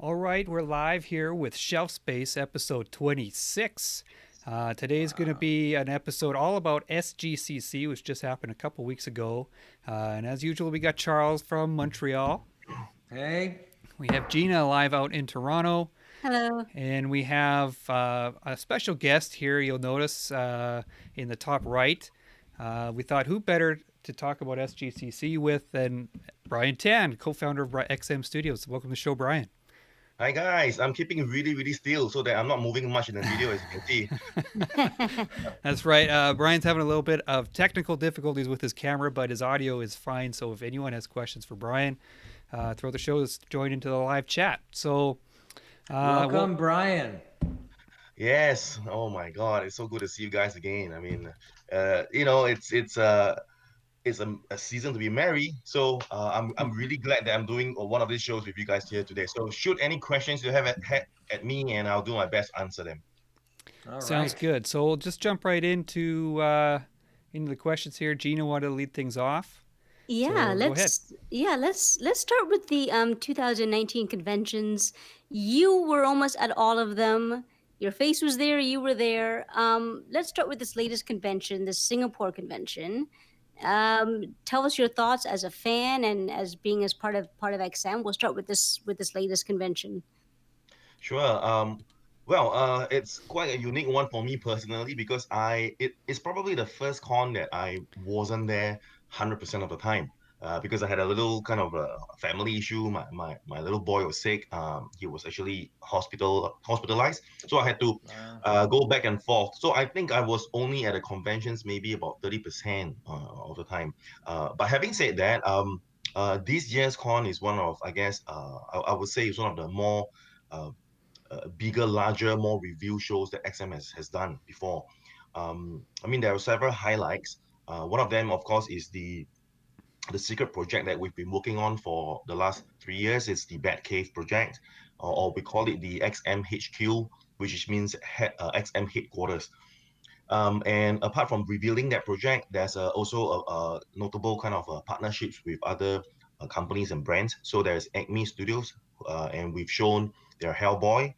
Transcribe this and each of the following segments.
All right, we're live here with Shelf Space, episode 26. Today's going to be an episode all about SGCC, which just happened a couple weeks ago. And as usual, we got Charles from Montreal. Hey, We have Gina live out in Toronto. Hello. And we have a special guest here, you'll notice in the top right. We thought who better to talk about SGCC with than Bryan Tan, co founder of XM Studios. Welcome to the show, Bryan. Hi guys, I'm keeping really, really still so that I'm not moving much in the video, as you can see. That's right. Bryan's having a little bit of technical difficulties with his camera, but his audio is fine. So if anyone has questions for Bryan throughout the show, just join into the live chat. So, welcome, Brian. Yes, oh my God, it's so good to see you guys again. I mean, it's a season to be merry, so I'm really glad that I'm doing one of these shows with you guys here today. So shoot any questions you have at me, and I'll do my best to answer them. All sounds right. good. So we'll just jump right into the questions here. Gina wanted to lead things off, yeah, so go ahead. let's start with the 2019 conventions. You were almost at all of them. Your face was there, you were there. Let's start with this latest convention, the Singapore convention. Tell us your thoughts as a fan and as being as part of XM. We'll start with this latest convention. Sure. It's quite a unique one for me personally because it's probably the first con that I wasn't there 100% of the time. Because I had a little kind of a family issue. My little boy was sick. He was actually hospitalized, so I had to Wow. go back and forth. So I think I was only at the conventions maybe about 30% of the time. But having said that, this year's con is one of, I guess, I would say it's one of the more uh, bigger, larger, more review shows that XM has done before. I mean, there are several highlights. One of them, of course, is the secret project that we've been working on for the last 3 years. It's the Batcave project, or we call it the XM HQ, which means XM headquarters. And apart from revealing that project, there's also a notable kind of partnerships with other companies and brands. So there's Acme Studios, and we've shown their Hellboy,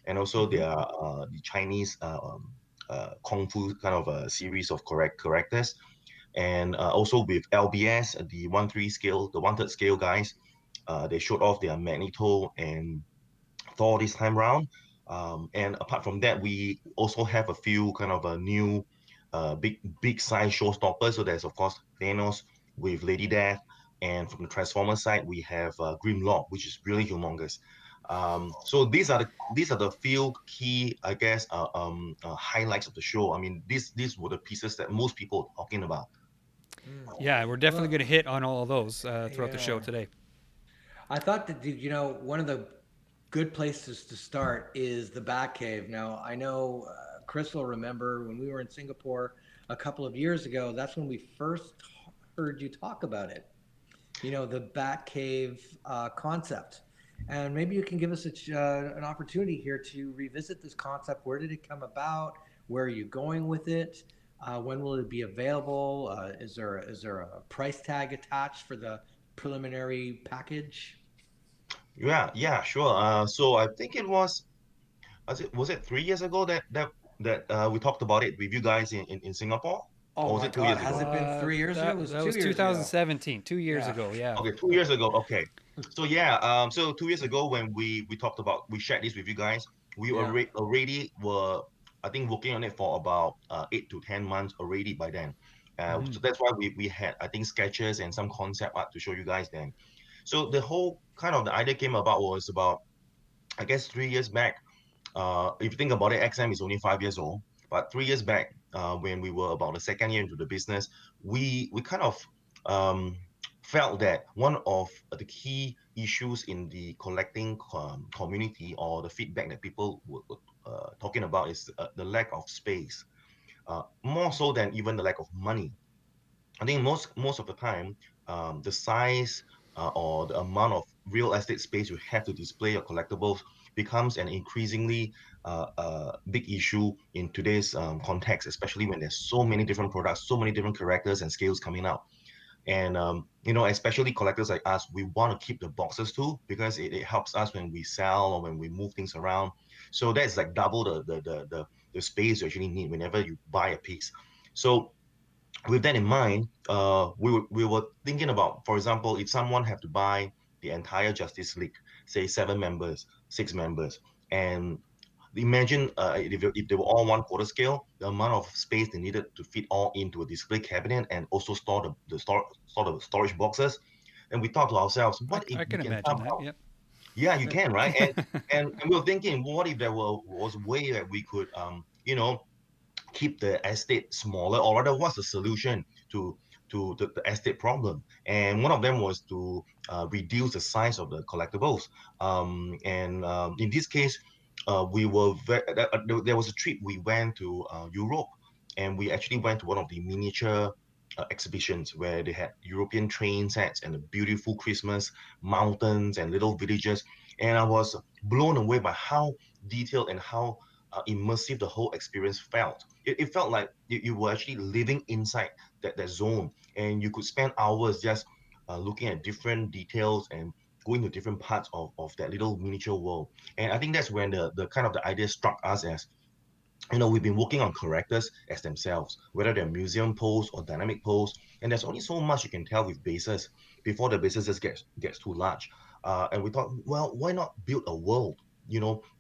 and also Mm-hmm. the Chinese kung fu kind of a series of characters, and also with LBS, the 1/3 scale, the 1/3 scale guys, they showed off their Magneto and Thor this time round. And apart from that, we also have a few kind of a new big size showstoppers. So there's of course Thanos with Lady Death, and from the Transformers side we have Grimlock, which is really humongous. So these are the few key, I guess, highlights of the show. I mean, these were the pieces that most people are talking about. Hmm. Yeah, we're definitely going Well, to hit on all of those throughout the show yeah. today. I thought that one of the good places to start is the Batcave. Now, I know Chris will remember when we were in Singapore a couple of years ago. That's when we first heard you talk about it. The Batcave concept. And maybe you can give us an opportunity here to revisit this concept. Where did it come about? Where are you going with it? When will it be available? Is there a price tag attached for the preliminary package? Yeah, sure. So I think it was it 3 years ago that we talked about it with you guys in Singapore, Oh or was my it two God! years Has ago? it been 3 years ago? It That was that two was years ago. 2017, 2 years Yeah. ago. Yeah. Okay, 2 years ago. Okay, so yeah, so 2 years ago when we talked about, we shared this with you guys, we Yeah. already were, I think, working on it for about 8 to 10 months already by then. Mm-hmm. So that's why we had, I think, sketches and some concept art to show you guys then. So the whole kind of the idea came about was about, I guess, 3 years back. If you think about it, XM is only 5 years old, but 3 years back, when we were about the second year into the business, we kind of um, felt that one of the key issues in the collecting community, or the feedback that people were talking about, is the lack of space, more so than even the lack of money. I think most of the time, the size or the amount of real estate space you have to display your collectibles becomes an increasingly big issue in today's context, especially when there's so many different products, so many different characters and scales coming out. And you know, especially collectors like us, we want to keep the boxes too because it helps us when we sell or when we move things around. So that's like double the space you actually need whenever you buy a piece. So with that in mind, we were thinking about, for example, if someone have to buy the entire Justice League, say 7 members, 6 members, and imagine if they were all 1/4 scale, the amount of space they needed to fit all into a display cabinet and also store the storage boxes. And we thought to ourselves, what if I we can can imagine that. somehow, Yep. yeah, you can, right? And we were thinking, what if there was a way that we could, keep the estate smaller, or rather what's the solution to the estate problem? And one of them was to reduce the size of the collectibles. And in this case, there was a trip we went to Europe, and we actually went to one of the miniature exhibitions where they had European train sets and the beautiful Christmas mountains and little villages. And I was blown away by how detailed and how immersive the whole experience felt. It felt like you were actually living inside that zone, and you could spend hours just looking at different details and going to different parts of that little miniature world. And I think that's when the kind of the idea struck us as, we've been working on characters as themselves, whether they're museum pose or dynamic pose, and there's only so much you can tell with bases before the bases just gets too large. And we thought, well, why not build a world,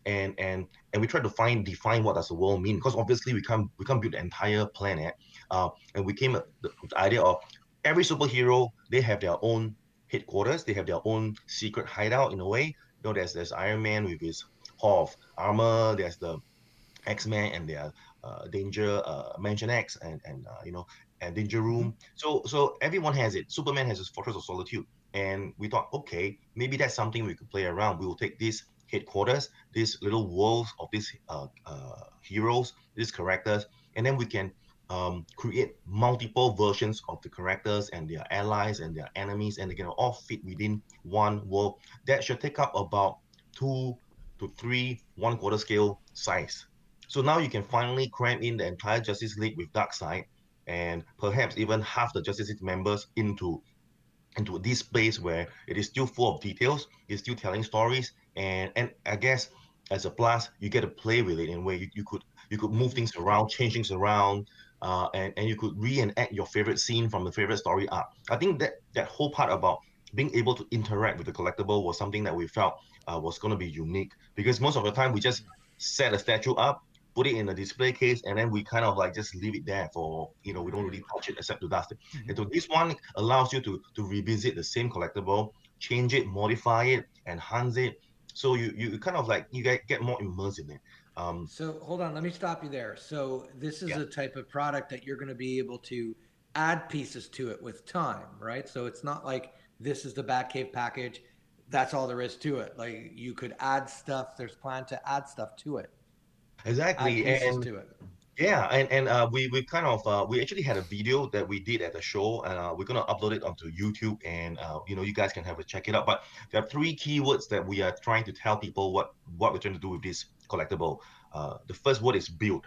and we tried to define what does the world mean, because obviously we can't build the entire planet. And we came up with the idea of every superhero, they have their own headquarters, they have their own secret hideout in a way. There's Iron Man with his hall of armor, there's the X-Men and their Danger Mansion X and Danger Hmm. Room. So everyone has it. Superman has his Fortress of Solitude, and we thought, okay, maybe that's something we could play around. We will take these headquarters, these little worlds of these heroes, these characters, and then we can create multiple versions of the characters and their allies and their enemies, and they can all fit within one world. That should take up about 2 to 3 1/4 scale size. So now you can finally cram in the entire Justice League with Darkseid, and perhaps even half the Justice League members into this space where it is still full of details, it's still telling stories, and I guess as a plus, you get to play with it in a way you could move things around, change things around, and you could reenact your favorite scene from the favorite story arc. I think that whole part about being able to interact with the collectible was something that we felt was going to be unique, because most of the time we just set a statue up, put it in a display case, and then we kind of like just leave it there for, we don't really touch it except to dust it. Hmm. And so this one allows you to revisit the same collectible, change it, modify it, enhance it. So you kind of like you get more immersed in it. Um, So hold on, let me stop you there. So this is yeah, a type of product that you're going to be able to add pieces to it with time, right? So it's not like this is the Batcave package. That's all there is to it. Like you could add stuff. There's plan to add stuff to it, add exactly. pieces And to it. yeah, and we kind of we actually had a video that we did at the show, and we're gonna upload it onto YouTube, and you guys can have a check it out. But there are 3 keywords that we are trying to tell people what we're trying to do with this collectible. The first word is build.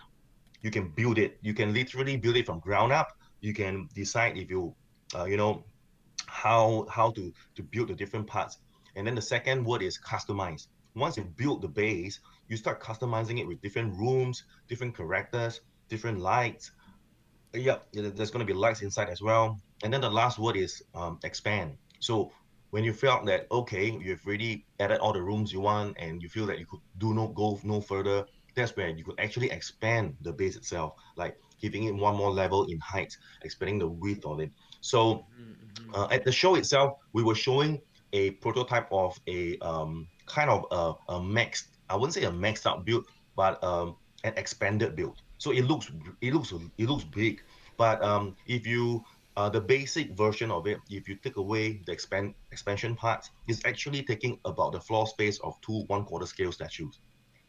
You can build it. You can literally build it from ground up. You can decide if uh, you know, how to build the different parts. And then the second word is customize. Once you build the base, you start customizing it with different rooms, different characters, different lights. Yep, there's going to be lights inside as well. And then the last word is expand. So when you felt that, okay, you've already added all the rooms you want, and you feel that you could go no further, that's where you could actually expand the base itself, like giving it one more level in height, expanding the width of it. So at the show itself, we were showing a prototype of a kind of a maxed, I wouldn't say a maxed out build, but an expanded build. So it looks big, but if you the basic version of it, if you take away the expansion parts, it's actually taking about the floor space of 2 1/4 scale statues.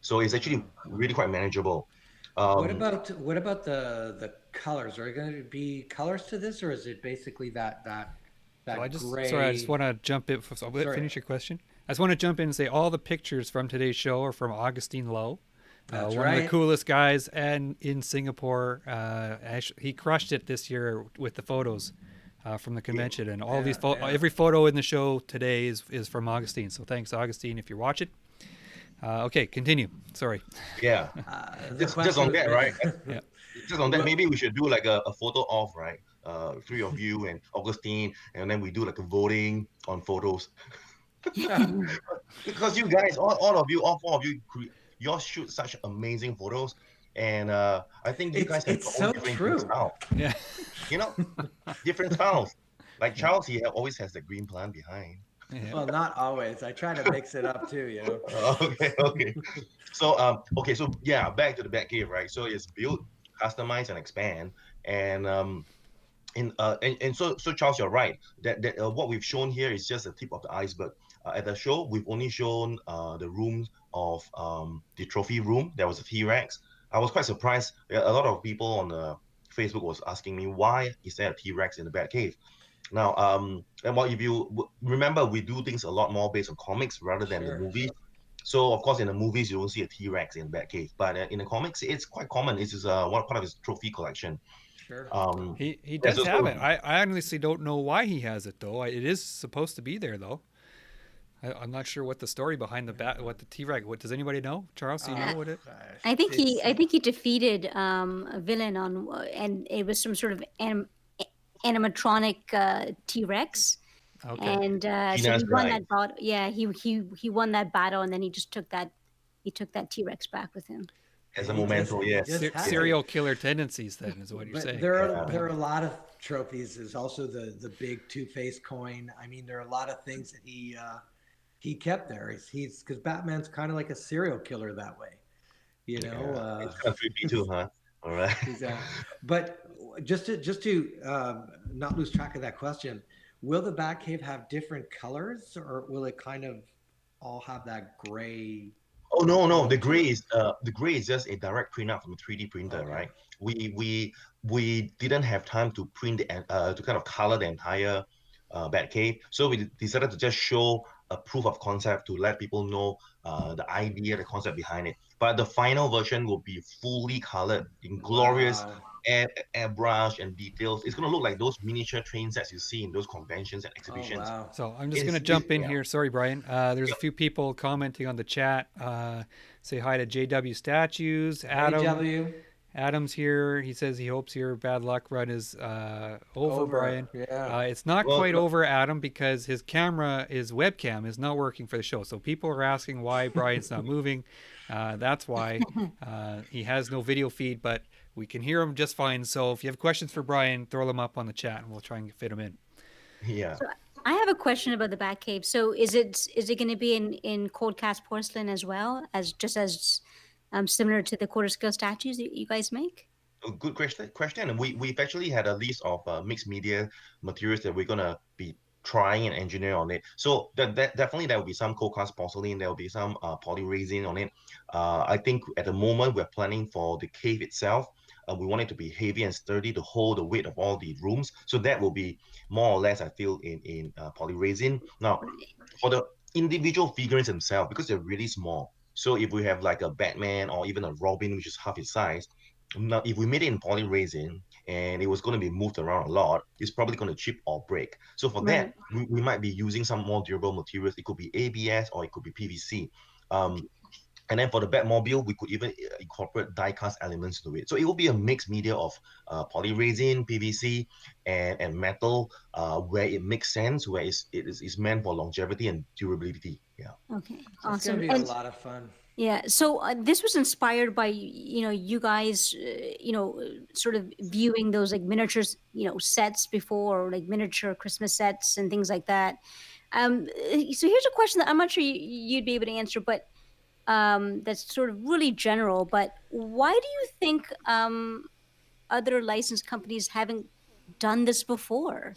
So it's actually Wow. really quite manageable. What Um, about the colors? Are there going to be colors to this, or is it basically So that sorry, I just gray? want to jump in. So I'll Sorry, finish your question. I just want to jump in and say all the pictures from today's show are from Augustine Lowe, that's one of the right. coolest guys and in Singapore. He crushed it this year with the photos. from the convention, and all Yeah, yeah. every photo in the show today is from Augustine. So thanks, Augustine, if you're watching. Okay, continue. Sorry. Yeah. The Just question on was, that, right? Yeah. Just on that, well, maybe we should do like a photo off, right? Three of you and Augustine, and then we do like a voting on photos. Because you guys, all of you, all four of you, you all shoot such amazing photos, and I think you guys have it's your own so different true. style. Yeah. You know, different styles. Like Charles, he always has the green plant behind. Yeah. Well, not always. I try to mix it up too, you know. Okay, okay. So okay, so yeah, back to the Batcave, right? So it's build, customize, and expand, and so Charles, you're right that what we've shown here is just the tip of the iceberg. At the show, we've only shown the rooms of the trophy room. There was a T-Rex. I was quite surprised. A lot of people on Facebook was asking me why is there a T-Rex in the Batcave. Now, and what if you remember, we do things a lot more based on comics rather than the Sure, movies. So, of course, in the movies, you don't see a T-Rex in Batcave, but in the comics, it's quite common. It's just one part of his trophy collection. sure. Um, He there's does have also it. I honestly don't know why he has it though. It is supposed to be there though. I'm not sure what the story behind what the T-Rex. What does anybody know? Charles, do you know what it? I think It's he defeated a villain on, and it was some sort of animatronic T Rex, Okay. and so Gina's he won right that battle. Yeah, he won that battle, and then he just took that T Rex back with him. as a he memento. Yes, just had yes, to. Serial killer tendencies, then, is what you're But saying. yeah. there are a lot of trophies. There's also the big Two-Face coin. I mean, there are a lot of things that he kept there. He's because Batman's kind of like a serial killer that way, you know. Yeah, it's kind of creepy too, huh? All right. He's but just to not lose track of that question, will the Batcave have different colors, or will it kind of all have that gray Oh no, no, look to it? the gray is just a direct print out from a 3D printer, Okay. right? We we we didn't have time to print to kind of color the entire Batcave, so we decided to just show a proof of concept to let people know the idea, the concept behind it. But the final version will be fully colored in glorious Wow. air, airbrush and details. It's gonna look like those miniature train sets you see in those conventions and Oh exhibitions. wow. So I'm just going to jump in Yeah. here. Sorry, Brian. There's a Yep. few people commenting on the chat. Say hi to JW Statues. Hey W. Adam's here. He says he hopes your bad luck run is over, Over. Brian. Yeah. It's not Well, quite over, Adam, because his webcam is not working for the show. So people are asking why Brian's not moving. That's why he has no video feed, but we can hear him just fine. So if you have questions for Brian, throw them up on the chat, and we'll try and fit them in. yeah. So I have a question about the Batcave. So is it going to be in cold cast porcelain as well as just as similar to the quarter scale statues that you guys make? A good question. And we've actually had a list of mixed media materials that we're gonna be trying and engineer on it. So that definitely there will be some cold cast porcelain. There will be some poly resin on it. I think at the moment we're planning for the cave itself. We want it to be heavy and sturdy to hold the weight of all the rooms. So that will be more or less, I feel, in poly resin. Now, for the individual figurines themselves, because they're really small. So if we have like a Batman or even a Robin, which is half his size, now if we made it in poly resin and it was going to be moved around a lot, it's probably going to chip or break. So for that, Right. we might be using some more durable materials. It could be ABS or it could be PVC. Um, and then for the Batmobile, we could even incorporate die-cast elements to it. So it will be a mixed media of poly resin, PVC, and metal, where it makes sense, where it's meant for longevity and durability. Yeah. Okay. That's gonna Awesome. be a And lot of fun. yeah, so this was inspired by you guys sort of viewing those like miniatures sets before, or like miniature Christmas sets and things like that. So here's a question that I'm not sure you'd be able to answer, but that's sort of really general. But why do you think other licensed companies haven't done this before?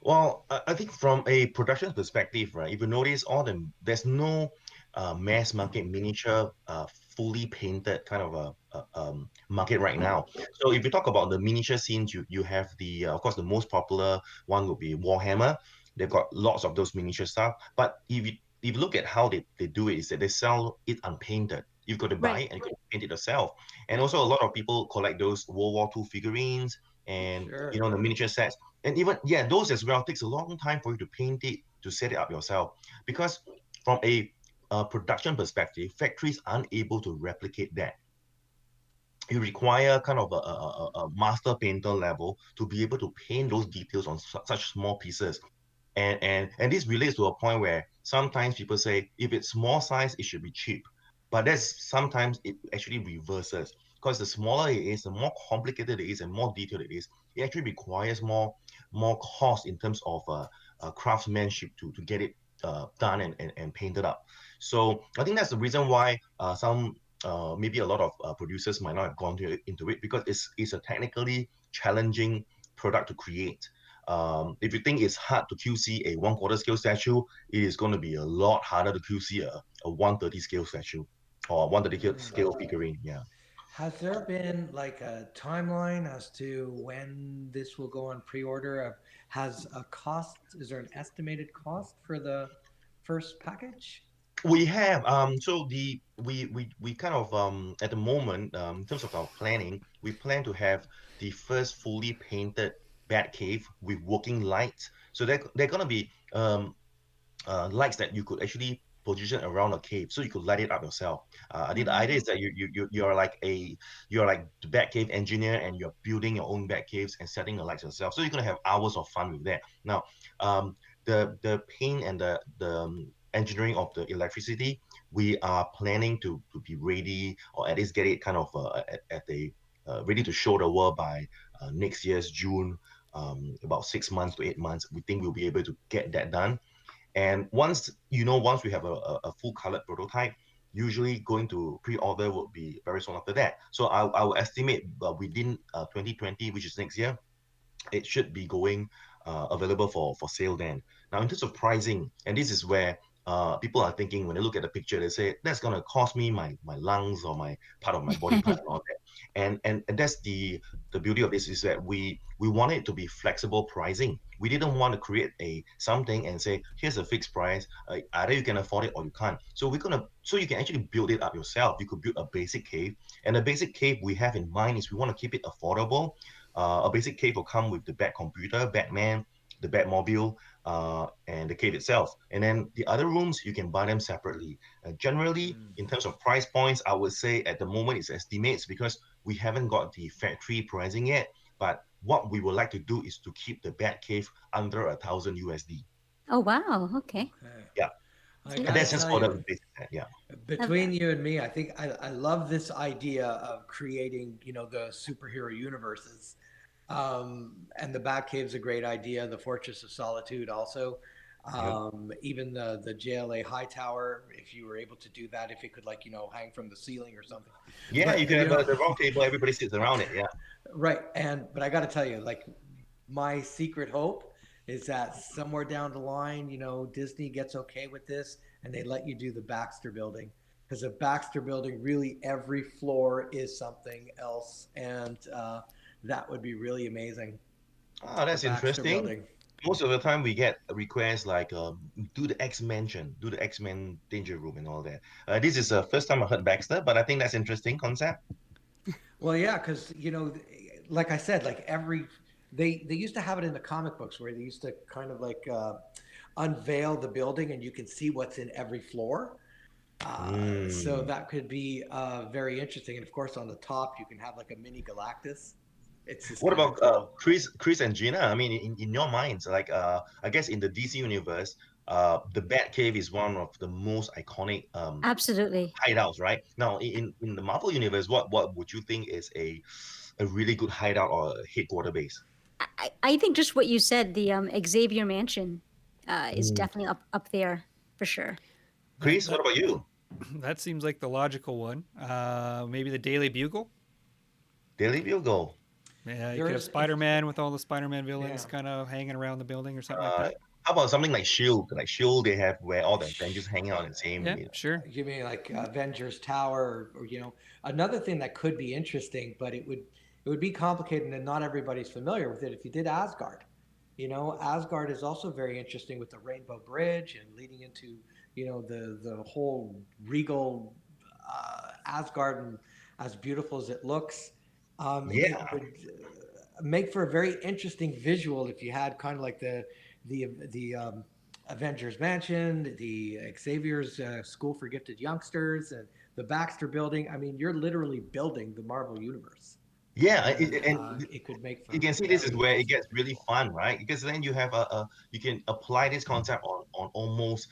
Well, I think from a production perspective, right? If you notice, there's no mass market miniature, fully painted kind of a market right now. So if you talk about the miniature scenes, you have the of course the most popular one would be Warhammer. They've got lots of those miniature stuff. But if you look at how they do it, is that they sell it unpainted. You've got to buy Right. it and you got to paint it yourself. And also a lot of people collect those World War II figurines, and Sure. the miniature sets, and even yeah, those as well takes a long time for you to paint it, to set it up yourself, because from a production perspective, factories aren't able to replicate that. You require kind of a master painter level to be able to paint those details on such small pieces. And this relates to a point where sometimes people say if it's small size, it should be cheap. But that's sometimes it actually reverses, because the smaller it is, the more complicated it is, and more detailed it is. It actually requires more cost in terms of craftsmanship to get it done and painted up. So I think that's the reason why some maybe a lot of producers might not have gone into it, because it's a technically challenging product to create. If you think it's hard to QC a 1/4 scale statue, it is going to be a lot harder to QC a 1/30 scale statue or 1/30 Mm. scale figurine. Yeah. Has there been like a timeline as to when this will go on pre-order? Has a cost, is there an estimated cost for the first package? We have so the we kind of at the moment, in terms of our planning, we plan to have the first fully painted bat cave with working lights. So they're gonna be lights that you could actually position around a cave, so you could light it up yourself. I think the idea is that you're like the bat cave engineer, and you're building your own bat caves and setting the lights yourself. So you're gonna have hours of fun with that. Now, um, the paint and the engineering of the electricity, we are planning to be ready, or at least get it kind of at a ready to show the world by next year's June. About 6 months to 8 months, we think we'll be able to get that done. And once we have a full colored prototype, usually going to pre-order will be very soon after that. So I will estimate within 2020, which is next year, it should be going available for sale then. Now, in terms of pricing, and this is where people are thinking when they look at the picture, they say that's gonna cost me my lungs or my part of my body part and all that. And that's the beauty of this, is that we want it to be flexible pricing. We didn't want to create a something and say here's a fixed price. Either you can afford it or you can't. So you can actually build it up yourself. You could build a basic cave, and the basic cave we have in mind is we want to keep it affordable. A basic cave will come with the Bat computer, Batman, the Batmobile, and the cave itself. And then the other rooms, you can buy them separately. Generally, Mm. in terms of price points, I would say at the moment it's estimates, because we haven't got the factory pricing yet. But what we would like to do is to keep the Bat cave under 1,000 USD. Oh wow. Okay. Okay. Yeah, I and got to that's Interesting. just tell for you, the basic. Yeah. Love between that. you and me, I think I love this idea of creating, the superhero universes. And the Batcave's a great idea. The Fortress of Solitude also. Yep. Even the JLA High Tower, if you were able to do that, if it could like, hang from the ceiling or something. Yeah, you But can have the round table. Everybody sits around it. Yeah. right. But I got to tell you, like my secret hope is that somewhere down the line, Disney gets okay with this and they let you do the Baxter building. Because the Baxter building, really every floor is something else. And that would be really amazing. Oh, The that's Baxter interesting. building. Most of the time we get requests like do the X Mansion, do the X-Men Danger Room and all that. This is the first time I heard Baxter, but I think that's interesting concept. Well, yeah, because like I said, like they used to have it in the comic books where they used to kind of like unveil the building and you can see what's in every floor. So Mm. that could be very interesting. And of course, on the top, you can have like a mini Galactus. It's just What kind of about cool. Chris and Gina? I mean, in your minds, like I guess in the DC universe, the Batcave is one of the most iconic Absolutely. hideouts, right? Now, in the Marvel universe, what would you think is a really good hideout or a headquarter base? I think just what you said, the Xavier Mansion, is Mm. definitely up there for sure. That Chris, what that about you? that seems like the logical one. Maybe the Daily Bugle. Daily Bugle. Yeah, you There could have is if Spider-Man with all the Spider-Man villains yeah. kind of hanging around the building or something like Uh, that. how about something like Shield? Like Shield, they have where all the Avengers hanging out in the same. Yeah, sure. You mean like Avengers Tower, or another thing that could be interesting, but it would be complicated and not everybody's familiar with it. If you did Asgard, Asgard is also very interesting with the Rainbow Bridge and leading into the whole regal Asgard, and as beautiful as it looks, it Yeah. would. make for a very interesting visual if you had kind of like the Avengers Mansion, the Xavier's School for Gifted Youngsters, and the Baxter Building. I mean, you're literally building the Marvel universe, Yeah, and and it could make you for can see this is very where it interesting gets really visuals. fun, right? Because then you have you can apply this concept on almost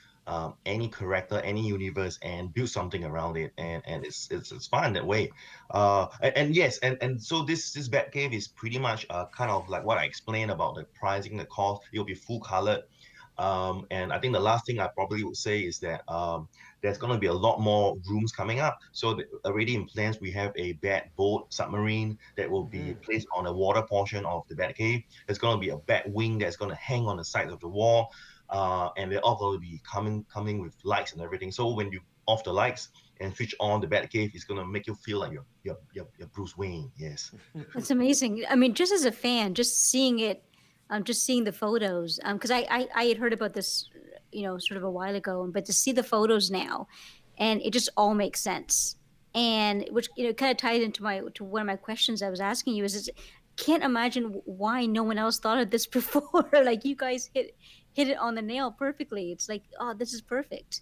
any character, any universe, and build something around it, and it's fun that way. And yes, and so this Batcave is pretty much kind of like what I explained about the pricing, the cost. It'll be full colored. And I think the last thing I probably would say is that there's going to be a lot more rooms coming up. So already in plans, we have a bat boat submarine that will be Hmm. placed on the water portion of the bat cave. There's going to be a bat wing that's going to hang on the side of the wall. And they're all going to be coming with lights and everything. So when you off the lights and switch on the bat cave, it's going to make you feel like you're Bruce Wayne. Yes. That's amazing. I mean, just as a fan, just seeing it, just seeing the photos, because I had heard about this, sort of a while ago, but to see the photos now, and it just all makes sense. And which kind of tied into my to one of my questions I was asking you is can't imagine why no one else thought of this before. Like you guys hit it on the nail perfectly. It's like, oh, this is perfect.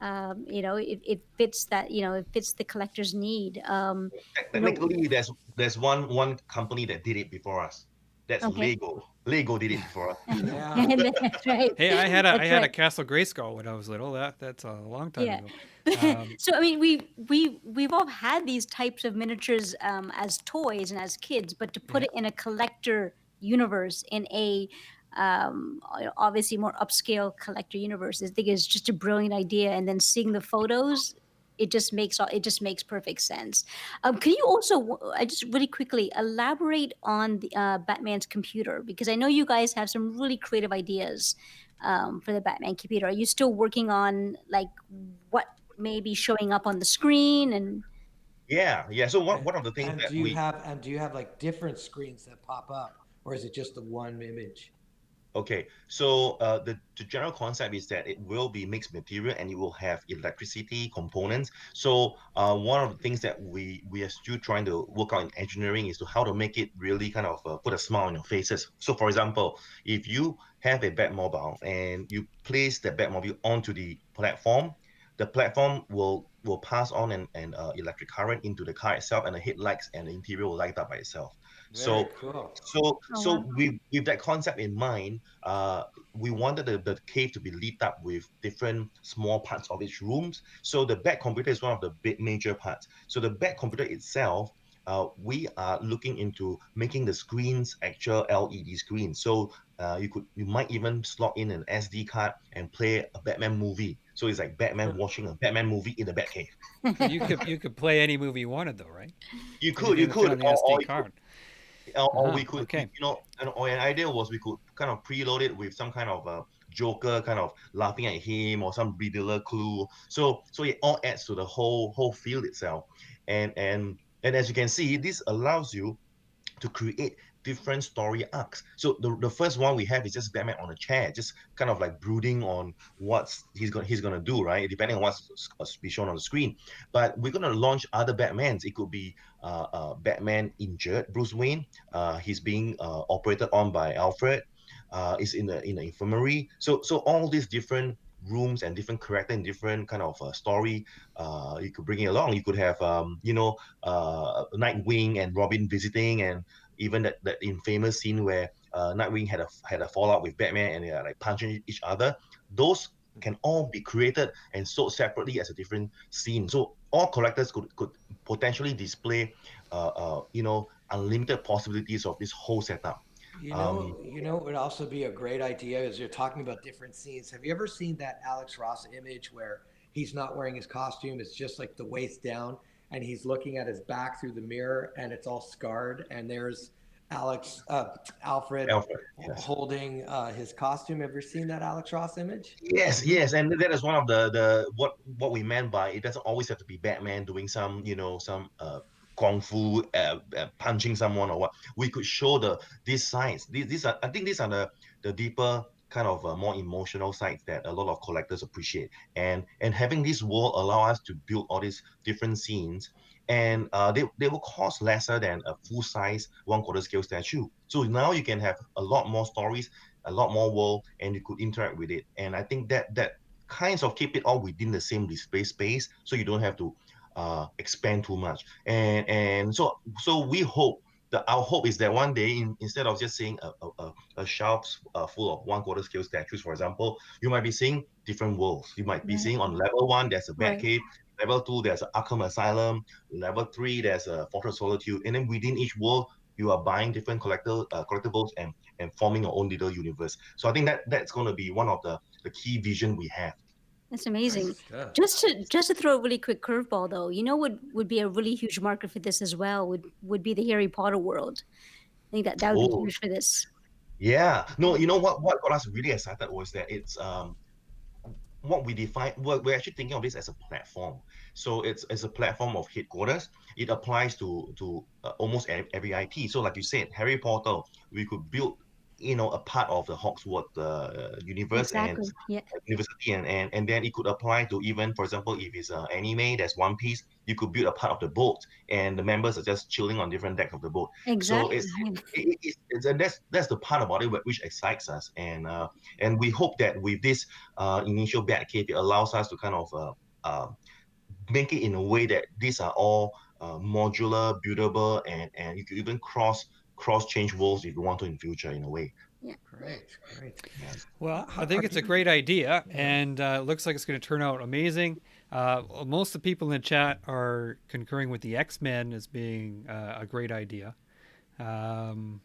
It fits that, it fits the collector's need. You know, Technically, there's one company that did it before us. That's okay. Lego. Lego did it before us. Yeah. And that's right. Hey, I That's had a right. Castle Grayskull when I was little. That's a long time Yeah. ago. Um, So I mean, we've all had these types of miniatures as toys and as kids, but to put yeah. it in a collector universe, in a obviously more upscale collector universe, I think is just a brilliant idea. And then seeing the photos, it just makes perfect sense. Can you also, I just really quickly elaborate on the Batman's computer, because I know you guys have some really creative ideas for the Batman computer. Are you still working on like what may be showing up on the screen? And Yeah, yeah. So And, one of the things and that do you we have and do you have like different screens that pop up, or is it just the one image? Okay, so the general concept is that it will be mixed material and it will have electricity components. So one of the things that we are still trying to work out in engineering is to how to make it really kind of put a smile on your faces. So for example, if you have a Batmobile and you place the Batmobile onto the platform will pass on an electric current into the car itself, and the headlights and the interior will light up by itself. Very So cool. oh wow, with that concept in mind, we wanted the cave to be lit up with different small parts of its rooms. So the back computer is one of the big major parts. So the back computer itself, we are looking into making the screens actual LED screens. So you might even slot in an SD card and play a Batman movie. So it's like Batman watching a Batman movie in the Batcave. So you could play any movie you wanted though, right? You Anything that fit could, on the SD or you could card. or Uh-huh. we could, Okay. or an idea was we could kind of preload it with some kind of Joker kind of laughing at him or some riddler clue. So it all adds to the whole field itself. And as you can see, this allows you to create different story arcs. So the first one we have is just Batman on a chair, just kind of like brooding on what he's gonna do, right? Depending on what's be shown on the screen. But we're gonna launch other Batmans. It could be Batman injured, Bruce Wayne. He's being operated on by Alfred. Is in the infirmary. So all these different rooms and different character and different kind of story you could bring it along. You could have Nightwing and Robin visiting, and even that infamous scene where Nightwing had a fallout with Batman and they are like punching each other. Those can all be created and sold separately as a different scene. So all collectors could potentially display, unlimited possibilities of this whole setup. Um, It would also be a great idea as you're talking about different scenes. Have you ever seen that Alex Ross image where he's not wearing his costume? It's just like the waist down, and he's looking at his back through the mirror, and it's all scarred. And there's Alfred Alfred, yes. holding his costume. Have you seen that Alex Ross image? Yes, yes, and that is one of the what we meant by it doesn't always have to be Batman doing some kung fu punching someone or what. We could show these sides. These are I think these are the deeper kind of more emotional sides that a lot of collectors appreciate. And having this world allow us to build all these different scenes and they will cost lesser than a full size 1/4 scale statue. So now you can have a lot more stories, a lot more world, and you could interact with it. And I think that kinds of keep it all within the same display space, so you don't have to expand too much. And so we hope that our hope is that one day, instead of just seeing a shelf full of 1/4 scale statues, for example, you might be seeing different worlds. You might be Right. seeing on level one, there's a Right. Batcave. Level two, there's an Arkham Asylum. Level three, there's a Fortress Solitude. And then within each world, you are buying different collectibles and forming your own little universe. So I think that's going to be one of the key vision we have. That's Great amazing. stuff. Just to throw a really quick curveball though, you know what would be a really huge market for this as well would be the Harry Potter world. I think that would be Oh, huge for this. yeah. No, you know what got us really excited was that it's what we define, we're actually thinking of this as a platform. So it's a platform of headquarters. It applies to almost every IP. So like you said, Harry Potter, we could build, a part of the Hogwarts universe and Exactly. Yeah. university, and then it could apply to, even for example, if it's anime, there's One Piece, you could build a part of the boat, and the members are just chilling on different decks of the boat. So Exactly. it's Yeah. and that's the part about it which excites us, and we hope that with this initial Batcave, it allows us to kind of make it in a way that these are all modular, buildable, and you can even cross change worlds if you want to in future, in a way. Yeah. Great, great. Yeah. Well, I Are think it's a you? great idea, Yeah. and it looks like it's going to turn out amazing. Most of the people in the chat are concurring with the X Men as being a great idea, um,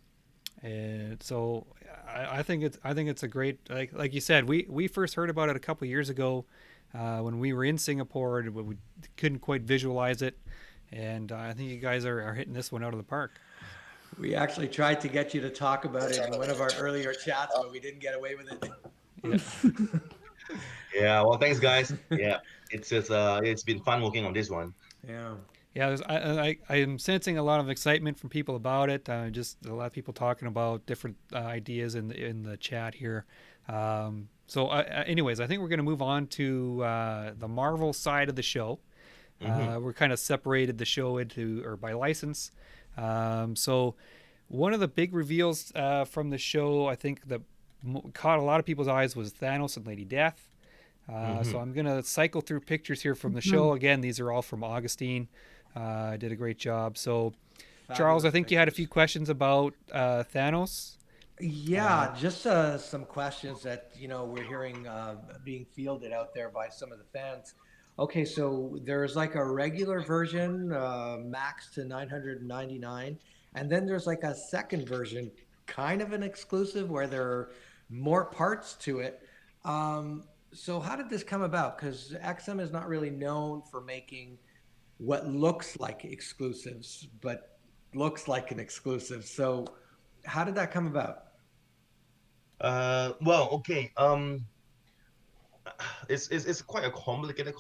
and so I think it's a great, like you said, we first heard about it a couple years ago when we were in Singapore, and we couldn't quite visualize it, and I think you guys are hitting this one out of the park. We actually tried to get you to talk about it in one of our earlier chats, but we didn't get away with Yeah. it. Yeah. Well, thanks, guys. Yeah. It's been fun working on this one. Yeah. Yeah, I am sensing a lot of excitement from people about it. Just a lot of people talking about different ideas in the chat here. Anyways, I think we're going to move on to the Marvel side of the show. Hmm. We're kind of separated the show into, or by license. So one of the big reveals from the show, I think that caught a lot of people's eyes, was Thanos and Lady Death. So Hmm. I'm gonna cycle through pictures here from the Mhm. show. Again, these are all from Augustine. Did a great job. So, Charles, I Fabulous think you had a few pictures. questions about Thanos. Uh, Yeah, just some questions that we're hearing being fielded out there by some of the fans. Okay, so there's like a regular version, max to 999, and then there's like a second version, kind of an exclusive where there are more parts to it. So how did this come about? Because XM is not really known for making what looks like exclusives, but looks like an exclusive. So how did that come about? Well, okay. It's quite a complicated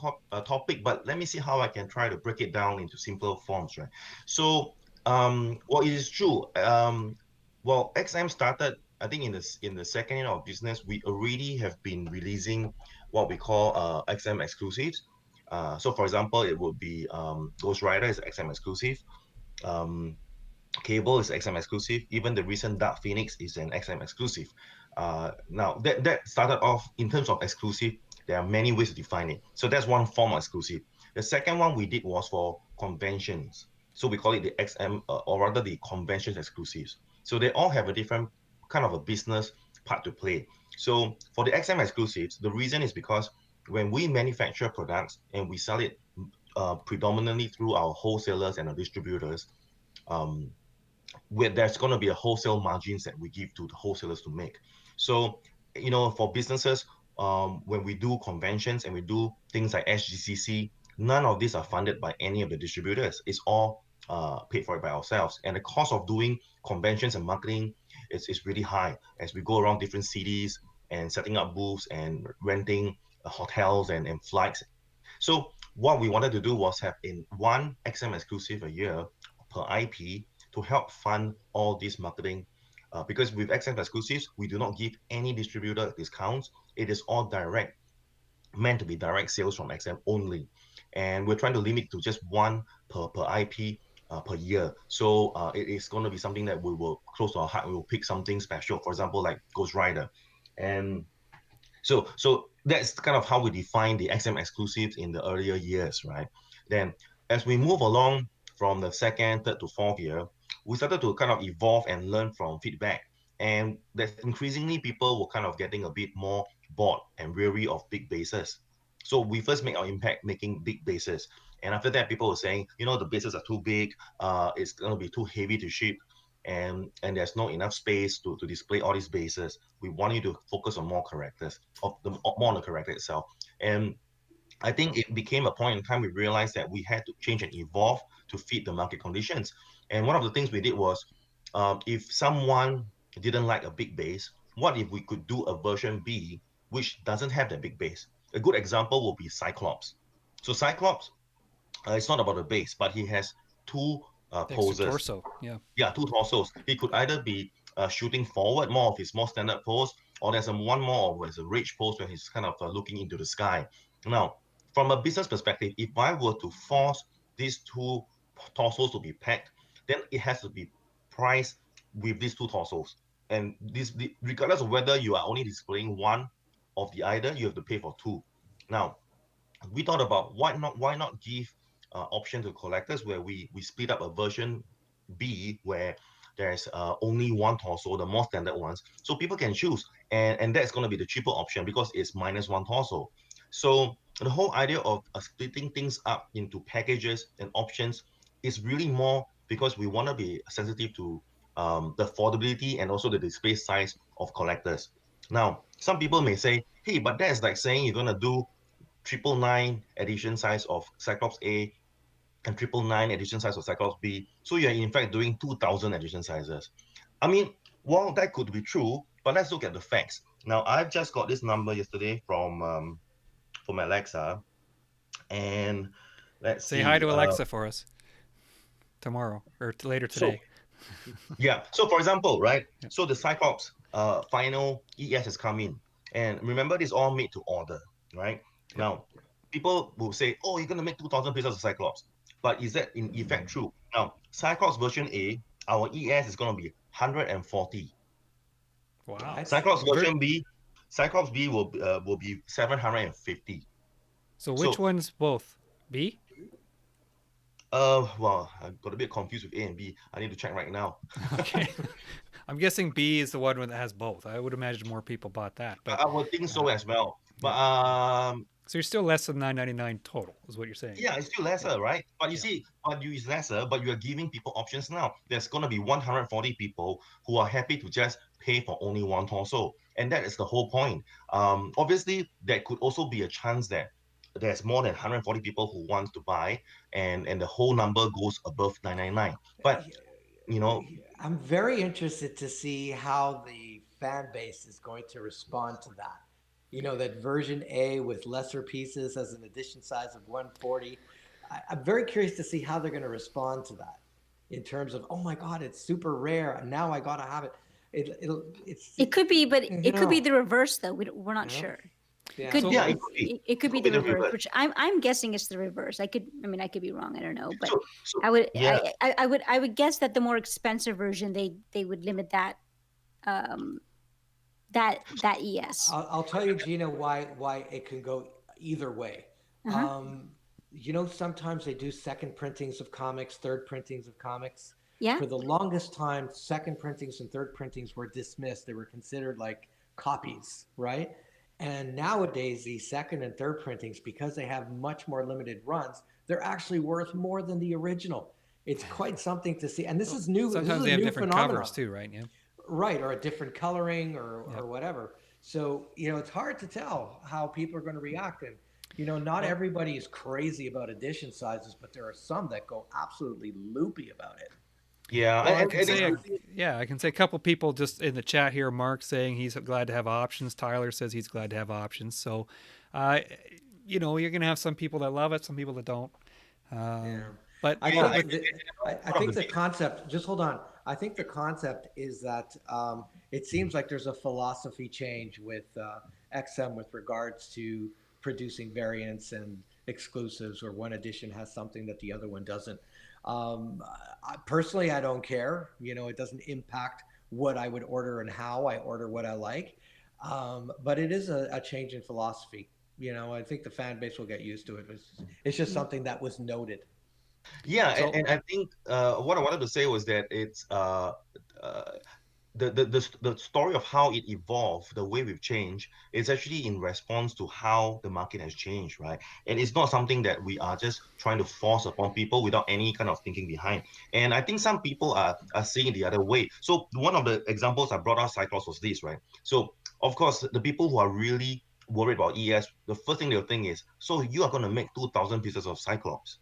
topic, but let me see how I can try to break it down into simpler forms, right? So, well, it is true. Well, XM started, I think, in the second year of business. We already have been releasing what we call XM exclusives. So, for example, it would be Ghost Rider is XM exclusive. Um, Cable is XM exclusive. Even the recent Dark Phoenix is an XM exclusive. Now that started off in terms of exclusive. There are many ways to define it. So that's one form of exclusive. The second one we did was for conventions. So we call it the XM, or rather the conventions exclusives. So they all have a different kind of a business part to play. So for the XM exclusives, the reason is because when we manufacture products and we sell it predominantly through our wholesalers and our distributors, um, where there's going to be a wholesale margins that we give to the wholesalers to make. So, for businesses, when we do conventions and we do things like SGCC, none of these are funded by any of the distributors. It's all paid for by ourselves. And the cost of doing conventions and marketing is really high as we go around different cities and setting up booths and renting hotels and flights. So what we wanted to do was have in one XM exclusive a year per IP to help fund all this marketing. Because with XM exclusives, we do not give any distributor discounts. It is all direct, meant to be direct sales from XM only. And we're trying to limit to just one per IP per year. So it is going to be something that we will close to our heart. We will pick something special, for example, like Ghost Rider. And so that's kind of how we define the XM exclusives in the earlier years, right? Then as we move along from the second, third to fourth year, we started to kind of evolve and learn from feedback. And that increasingly people were kind of getting a bit more bored and weary of big bases. So we first make our impact making big bases. And after that, people were saying, the bases are too big, it's going to be too heavy to ship, and there's not enough space to display all these bases. We want you to focus on more characters, more on the character itself. And I think it became a point in time we realized that we had to change and evolve to fit the market conditions. And one of the things we did was, if someone didn't like a big base, what if we could do a version B which doesn't have that big base? A good example will be Cyclops. So Cyclops, it's not about the base, but he has two Extra poses. torso. Yeah. Yeah, two torsos. He could either be shooting forward, more of his more standard pose, or there's one more of a rage pose where he's kind of looking into the sky. Now, from a business perspective, if I were to force these two torsos to be packed, then it has to be priced with these two torsos. And regardless of whether you are only displaying one of the either, you have to pay for two. Now, we thought about why not give option to collectors where we split up a version B where there's only one torso, the more standard ones, so people can choose, and that's going to be the cheaper option because it's minus one torso. So the whole idea of splitting things up into packages and options is really more because we want to be sensitive to the affordability and also the display size of collectors. Now, some people may say, hey, but that's like saying you're going to do 999 edition size of Cyclops A and 999 edition size of Cyclops B. So you're in fact doing 2000 edition sizes. I mean, well, that could be true, but let's look at the facts. Now, I've just got this number yesterday from Alexa, and let's Say hi see. to Alexa for us tomorrow or later So today. yeah, so for example, right? Yep. So the Cyclops final ES has come in, and remember, this is all made to order, right? Yep. Now, people will say, "Oh, you're gonna make 2,000 pieces of Cyclops," but is that in effect true? Now, Cyclops version A, our ES is gonna be 140. Wow. What? Cyclops Ver- version B, Cyclops B will be 750. so which So, one's both? B? well, I got a bit confused with A and B. I need to check right now. Okay. I'm guessing B is the one that has both. I would imagine more people bought that, but I would think so as well. But yeah. So you're still less than 999 total, is what you're saying. yeah, it's still Yeah. lesser, right? But you Yeah. see, but you is lesser, but you are giving people options now. There's gonna be 140 people who are happy to just pay for only one torso, and that is the whole point. Obviously, there could also be a chance that there's more than 140 people who want to buy, and the whole number goes above 999. But you know, I'm very interested to see how the fan base is going to respond to that. That version A with lesser pieces as an edition size of 140. I'm very curious to see how they're going to respond to that in terms of, oh my God, it's super rare. And now I got to have it. It could be, but you it could be know, the reverse, though. We're not you know, sure. yeah. Could So yeah, be. it could be. It It could be could be the the reverse, reverse. which I'm guessing it's the reverse. I mean, I could be wrong. I don't know, but So I would yeah, I would guess that the more expensive version they would limit um that ES. I'll tell you, Gina, why it can go either way. Uh huh. Um, sometimes they do second printings of comics, third printings of comics. Yeah. For the longest time, second printings and third printings were dismissed. They were considered like copies, right? And nowadays, these second and third printings, because they have much more limited runs, they're actually worth more than the original. It's quite something to see. And this Well, is new. This is sometimes a they have new different phenomenon. covers too, right? Yeah. Right, or a different coloring Yep. or whatever. So, it's hard to tell how people are going to react. And, not Well, everybody is crazy about edition sizes, but there are some that go absolutely loopy about it. yeah, well, and, and it's I can say a couple people just in the chat here. Mark saying he's glad to have options. Tyler says he's glad to have options. So, uh, you're gonna have some people that love it, some people that don't. Yeah. But I yeah, think but I one of think the the big concept, just hold on. I think the concept is that it seems like there's a philosophy change with XM with regards to producing variants and exclusives or one edition has something that the other one doesn't. Personally, I don't care. It doesn't impact what I would order and how I order what I like. But it is a change in philosophy. I think the fan base will get used to it. It's just Mm. something that was noted. Yeah, So and I think what I wanted to say was that it's uh, the story of how it evolved, the way we've changed, is actually in response to how the market has changed, right? And it's not something that we are just trying to force upon people without any kind of thinking behind. And I think some people are seeing it the other way. So one of the examples I brought out Cyclops was this, right? So of course, the people who are really worried about ES, the first thing they'll think is, so you are going to make 2,000 pieces of Cyclops.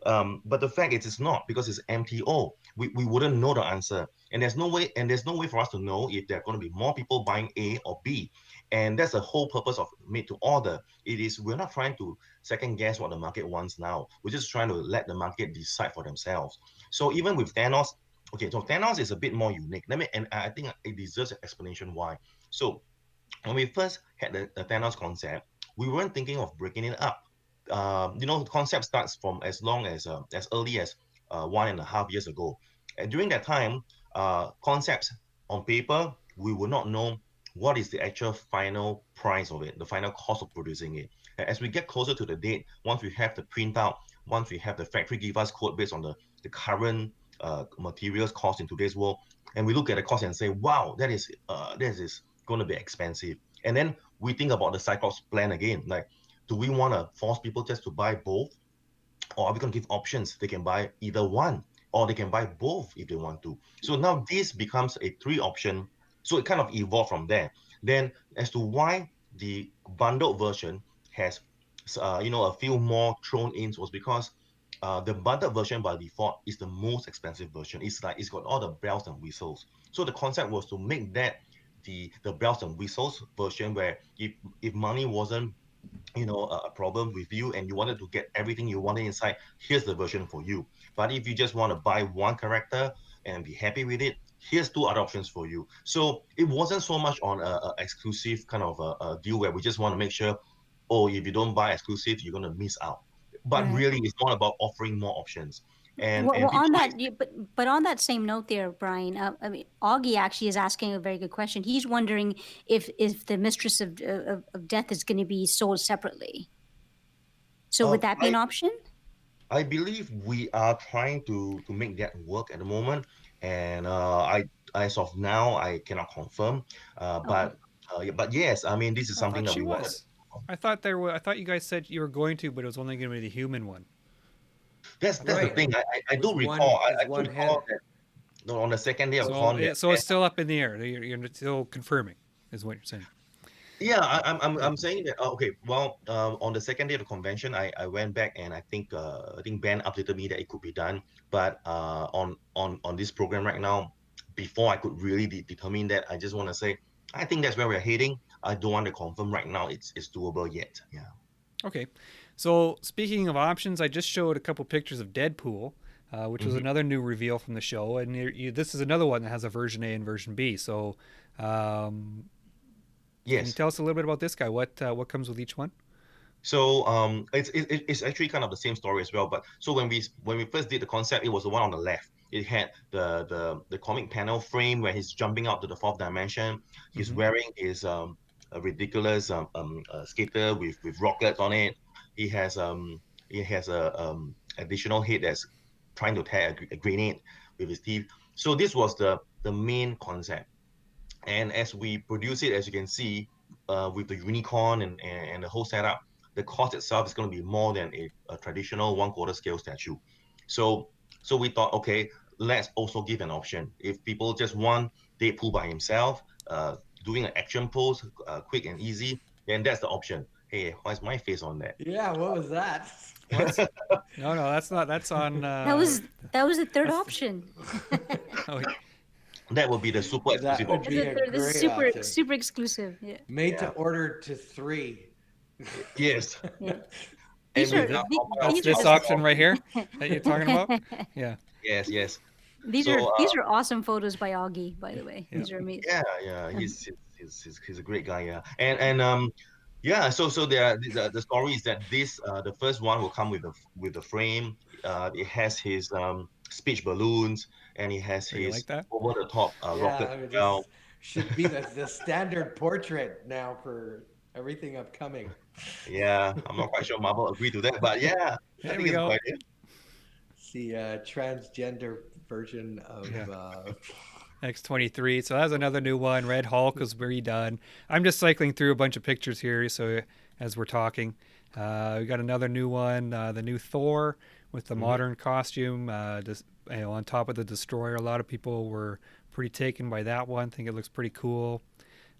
But the fact is, it's not because it's MTO. We wouldn't know the answer, and there's no way for us to know if there are going to be more people buying A or B, and that's the whole purpose of made to order. It is we're not trying to second guess what the market wants now. We're just trying to let the market decide for themselves. So even with Thanos, okay, so Thanos is a bit more unique. And I think it deserves an explanation why. So when we first had the Thanos concept, we weren't thinking of breaking it up. The concept starts from as early as 1.5 years ago. And during that time, concepts on paper, we would not know what is the actual final price of it, the final cost of producing it. As we get closer to the date, once we have the printout, once we have the factory give us quote based on the current materials cost in today's world, and we look at the cost and say, wow, that is going to be expensive. And then we think about the Cyclops plan again. Like, do we want to force people just to buy both? Or are we going to give options? They can buy either one, or they can buy both if they want to. So now this becomes a three option. So it kind of evolved from there. Then as to why the bundled version has, a few more thrown in was because the bundled version by default is the most expensive version. It's like it's got all the bells and whistles. So the concept was to make that the bells and whistles version where if money wasn't a problem with you and you wanted to get everything you wanted inside, here's the version for you. But if you just want to buy one character and be happy with it, here's two other options for you. So it wasn't so much on a exclusive kind of a deal where we just want to make sure, oh, if you don't buy exclusive, you're going to miss out. But Right. really, it's more about offering more options. and Well, and people on like, that, but on that same note, there, Brian. I mean, Augie actually is asking a very good question. He's wondering if the Mistress of Death is going to be sold separately. So uh, would that be an I option? I believe we are trying to make that work at the moment, and I as of now I cannot confirm, Okay. but yes, I mean this is I something thought that she we wanted. was. I thought you guys said you were going to, but it was only going to be the human one. That's the Right. thing. I It was do one recall. I, is I do one recall header. that on the second day of So con that, it's still up in the air. You're still confirming, is what you're saying. yeah, Okay. I'm saying that. Okay, well, on the second day of the convention, I went back and I think Ben updated me that it could be done, but on this program right now, before I could really determine that, I just want to say I think that's where we're heading. I don't want to confirm right now. It's doable yet. Yeah. Okay. So speaking of options, I just showed a couple pictures of Deadpool, which was Hmm. another new reveal from the show, and this is another one that has a version A and version B. So, um, can you Yes. tell us a little bit about this guy? What comes with each one? So it's actually kind of the same story as well. But so when we first did the concept, it was the one on the left. It had the comic panel frame where he's jumping out to the fourth dimension. He's Mm-hmm. wearing his a ridiculous skater with rockets on it. He has a additional head that's trying to tear a grenade with his teeth. So this was the main concept. And as we produce it, as you can see, with the unicorn and the whole setup, the cost itself is going to be more than a traditional one-quarter scale statue. So, so we thought, okay, let's also give an option. If people just want Deadpool by himself, doing an action pose, quick and easy, then that's the option. Hey, why's my face on that? Yeah, what was that? What? No, no, that's not. That's on. That was that was the third That's. option. Oh, That would be the super That exclusive would That's option. be the a third. This is great super option. super exclusive. Yeah. Made to Yeah. order to three. Yes. Yeah. And These with are th- that's these are this just option right here that you're talking about. Yeah, yes, yes. these So are these are awesome photos by Augie. By the way, yeah. these are amazing. yeah, yeah, he's a great guy. Yeah, and Yeah, so the story is that this the first one will come with the frame. It has his speech balloons, and it has Oh, you like his that? over the top Yeah, rocket I mean, well. this should be the standard portrait now for everything upcoming. Yeah, I'm not quite sure Marvel agree to that, but yeah, I There think we it's a go. good idea. It's the transgender version of Yeah. X-23. So that's another new one. Red Hulk was redone. I'm just cycling through a bunch of pictures here. So as we're talking, we got another new one. The new Thor with the Hmm. modern costume. On top of the destroyer. A lot of people were pretty taken by that one. Think it looks pretty cool.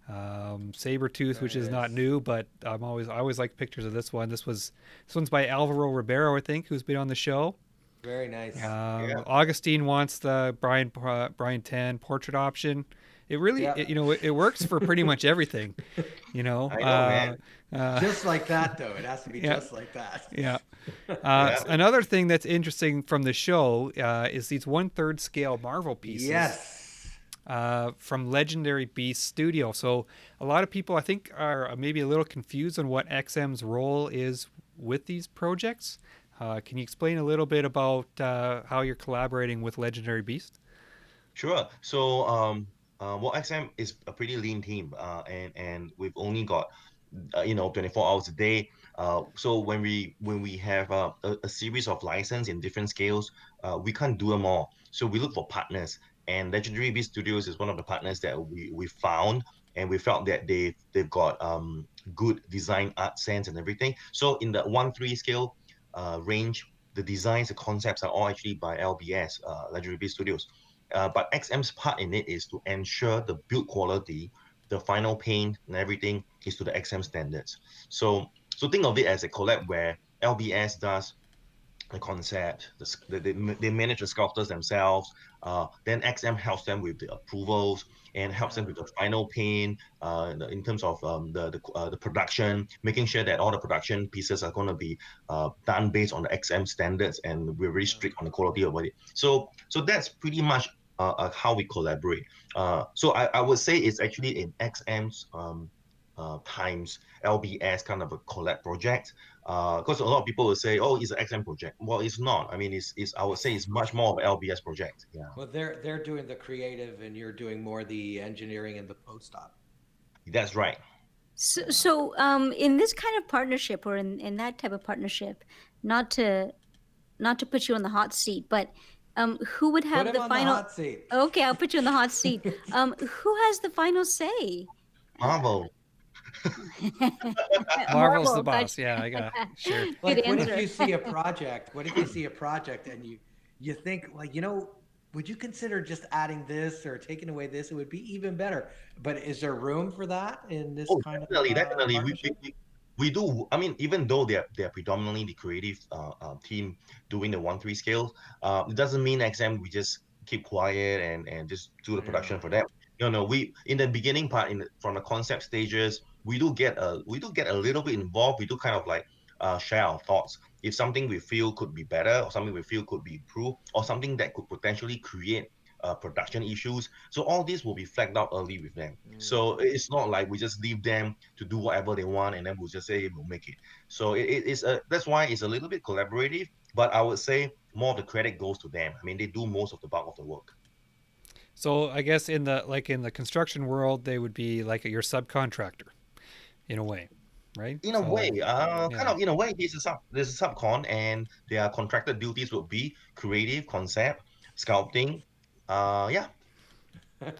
Sabretooth, which very is not nice. new, but I always like pictures of this one. This one's by Alvaro Ribeiro, I think, who's been on the show. Very nice. Yeah, Augustine wants the Bryan Tan portrait option. It really, Yeah. it works for pretty much everything. You know, I know, man. Just like that, though. It has to be yeah, just like that. yeah. Yeah, Another thing that's interesting from the show is these 1/3 scale Marvel pieces Yes. from Legendary Beast Studio. So a lot of people, I think, are maybe a little confused on what XM's role is with these projects. Can you explain a little bit about how you're collaborating with Legendary Beast? sure. So well, XM is a pretty lean team, and we've only got 24 hours a day. So when we have a series of license in different scales, we can't do them all. So we look for partners, and Legendary Beast Studios is one of the partners that we found, and we felt that they've got good design art sense and everything. So in the 1/3 scale range, the designs, the concepts are all actually by LBS, Legendary Beast Studios. But XM's part in it is to ensure the build quality, the final paint and everything is to the XM standards. So think of it as a collab where LBS does the concept, they manage the sculptors themselves. Then XM helps them with the approvals and helps them Yeah. with the final paint in terms of the production, making sure that all the production pieces are going to be done based on the XM standards, and we're very Yeah. strict on the quality of it. So that's pretty much how we collaborate. So I would say it's actually in XM's times LBS kind of a collab project, because a lot of people will say, "Oh, it's an XM project." Well, it's not. I mean, it's I would say it's much more of an LBS project. Yeah, Well, they're doing the creative, and you're doing more the engineering and the post op. that's right. Yeah. In this kind of partnership, or in that type of partnership, not to not to put you on the hot seat, but who would Put have him the on the final? hot seat. Okay, I'll put you on the hot seat. Who has the final say? Uh, Marvel. Marvel's the Marvel, gotcha. boss. Yeah, I got sure. Good Like, what if answer. you see a project? What if you see a project and you think, like, would you consider just adding this or taking away this? It would be even better. But is there room for that in this Oh, kind of definitely. partnership? We do. I mean, even though they're predominantly the creative team doing the 1/3 scale, it doesn't mean XM we just keep quiet and just do the Yeah. production for them. No, we in the beginning part from the concept stages, we do get a little bit involved. We do kind of like share our thoughts. If something we feel could be better, or something we feel could be improved, or something that could potentially create production issues, so all this will be flagged out early with them. Mm. So it's not like we just leave them to do whatever they want and then we'll just say "Hey, we'll make it." So that's why it's a little bit collaborative, but I would say more of the credit goes to them. I mean, they do most of the bulk of the work. So I guess in the construction world, they would be like your subcontractor in a way, right? In a way, So kind yeah. of in a way, there's a subcon, and their contracted duties would be creative, concept, sculpting. Yeah,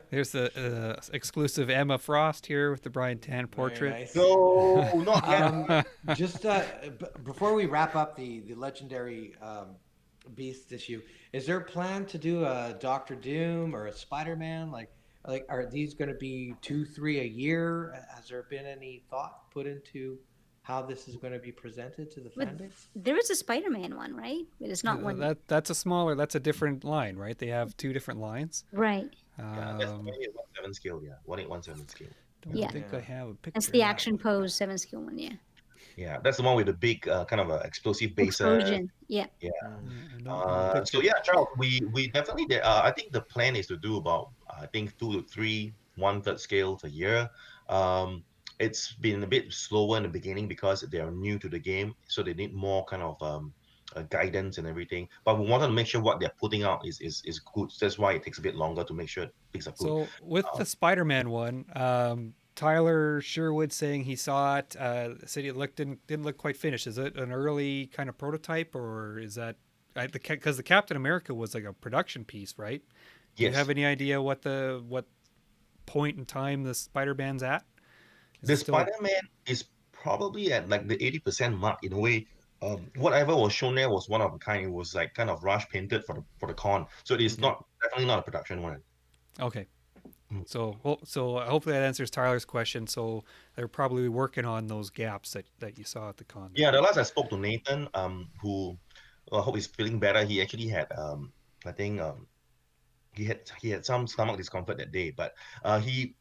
There's the exclusive Emma Frost here with the Bryan Tan Very portrait. nice. no, not yet. Um, just before we wrap up the legendary Beast issue, is there a plan to do a Doctor Doom or a Spider Man? Like, are these going to be two, three a year? Has there been any thought put into how this is going to be presented to the But fan base? there is a Spider-Man one, right? It is not one. That's a different line, right? They have two different lines. Right. Yeah, that's Um, 1817 scale. Yeah, 1817 scale. don't Yeah. think I Yeah. have a That's picture of the that action one. pose 7 skill one. Yeah. Yeah, that's the one with the big kind of explosive bases. Explosion. Yeah. Yeah. Mm. Yeah, I don't have a So picture. yeah, Charles, we definitely I think the plan is to do about I think 2 to 3 1/3 scales a year. Um, it's been a bit slower in the beginning because they are new to the game, so they need more kind of guidance and everything. But we wanted to make sure what they're putting out is good. That's why it takes a bit longer to make sure things are good. So with Uh, the Spider-Man one, Tyler Sherwood saying he saw it, said it didn't look quite finished. Is it an early kind of prototype, or is that because the Captain America was like a production piece, right? Do you have yes, any idea what point in time the Spider-Man's at? Is it the still? Spider-Man is probably at like the 80% mark in a way. Whatever was shown there was one of a kind. It was like kind of rush painted for the con, so it is Okay. not definitely not a production one. Okay. Mm. So hopefully that answers Tyler's question. So they're probably working on those gaps that you saw at the con there. Yeah, the last I spoke to Nathan, who I hope he's feeling better. He actually had I think he had some stomach discomfort that day, but he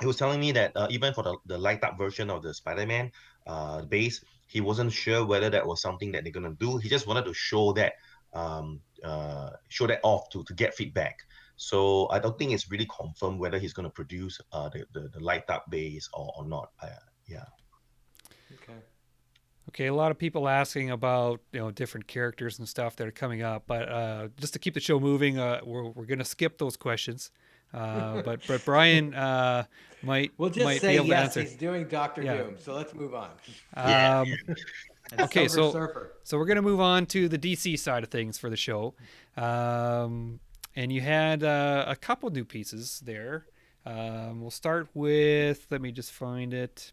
was telling me that even for the light up version of the Spider-Man base, he wasn't sure whether that was something that they're gonna do. He just wanted to show that off to get feedback. So I don't think it's really confirmed whether he's gonna produce the light up base or not. Yeah. Okay. Okay, a lot of people asking about different characters and stuff that are coming up, but just to keep the show moving, we're gonna skip those questions. But Brian might We'll just might be say able to yes, answer. he's doing Doctor Yeah. Doom. So let's move on. Yeah. Um, And okay, Silver so Surfer. so we're gonna move on to the DC side of things for the show, and you had a couple new pieces there. We'll start with, let me just find it.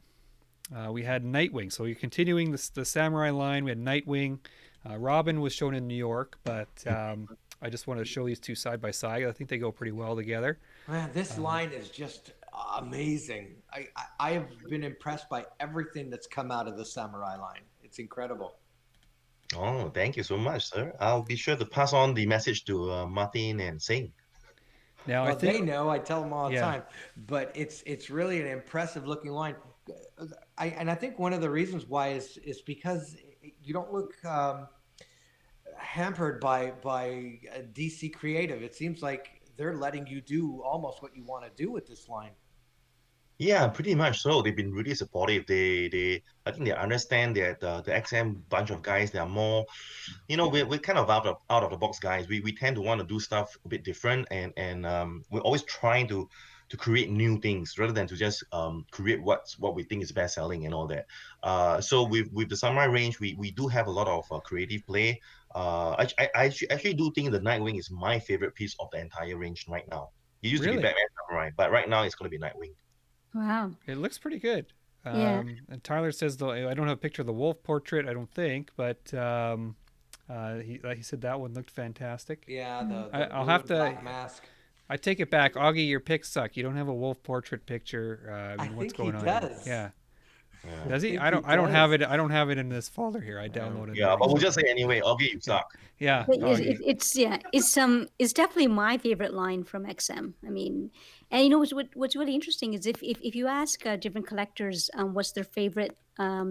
We had Nightwing. So you're continuing the Samurai line. We had Nightwing. Robin was shown in New York, but I just wanted to show these two side by side. I think they go pretty well together. Man, this line is just amazing. I have been impressed by everything that's come out of the Samurai line. It's incredible. Oh, thank you so much, sir. I'll be sure to pass on the message to Martin and Singh. Now I Well, think, they know. I tell them all the yeah, time. But it's really an impressive looking line. I think one of the reasons why is because you don't look hampered by DC Creative. It seems like they're letting you do almost what you want to do with this line. Yeah, pretty much so. They've been really supportive. I think they understand that the XM bunch of guys, they are more, we're kind of out of the box guys. We tend to want to do stuff a bit different, and we're always trying to create new things rather than to just create what we think is best selling and all that. So with the Samurai range, we do have a lot of creative play. I actually do think the Nightwing is my favorite piece of the entire range right now. It used to be really, Batman Samurai, but right now it's going to be Nightwing. Wow. it looks pretty good. Yeah. And Tyler says, though, I don't have a picture of the wolf portrait, I don't think, but he said that one looked fantastic. Yeah, the I'll blue have and to. black mask. I take it back, Augie. Your pics suck. You don't have a wolf portrait picture. I I mean, what's think he going on here? does. Yeah, Yeah. I does he? think I he don't. I don't have does. it. I don't have it in this folder here. I Um, downloaded Yeah, it but we'll just recently. say anyway, Augie, you Yeah, suck. yeah, But Augie. it's yeah, it's definitely my favorite line from XM. I mean, and you know what's really interesting is if you ask different collectors what's their favorite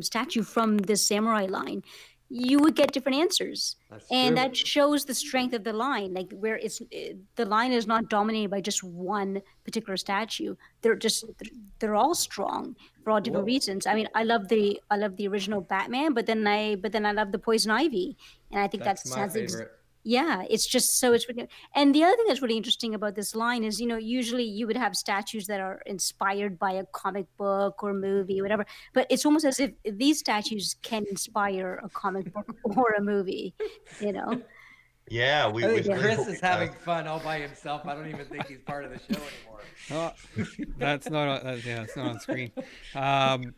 statue from this samurai line, you would get different answers, that's and true. that shows the strength of the line. Like where the line is not dominated by just one particular statue. They're all strong for all different Well, reasons. I mean, I love the original Batman, but then I love the Poison Ivy, and I think that's that's my has favorite. yeah, it's just so it's really, and the other thing that's really interesting about this line is, usually you would have statues that are inspired by a comic book or movie or whatever, but it's almost as if these statues can inspire a comic book or a movie, you know? Yeah, I we think Yeah. certainly Chris hope is it does. having fun all by himself. I don't even think he's part of the show anymore. Oh, that's not. Yeah, it's not on screen. Um,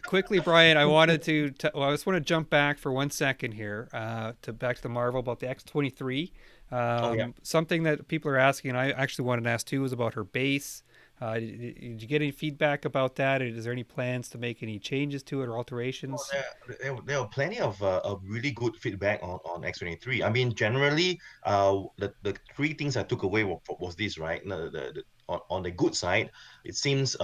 quickly, Brian, I wanted well, I just want to jump back for 1 second here to back to the Marvel about the X-23. Oh yeah. Something that people are asking, and I actually wanted to ask too, was about her base. Did you get any feedback about that? Is there any plans to make any changes to it or Well, alterations? there are plenty of really good feedback on X23. I mean, generally, the three things I took away was this, right? On the good side, it seems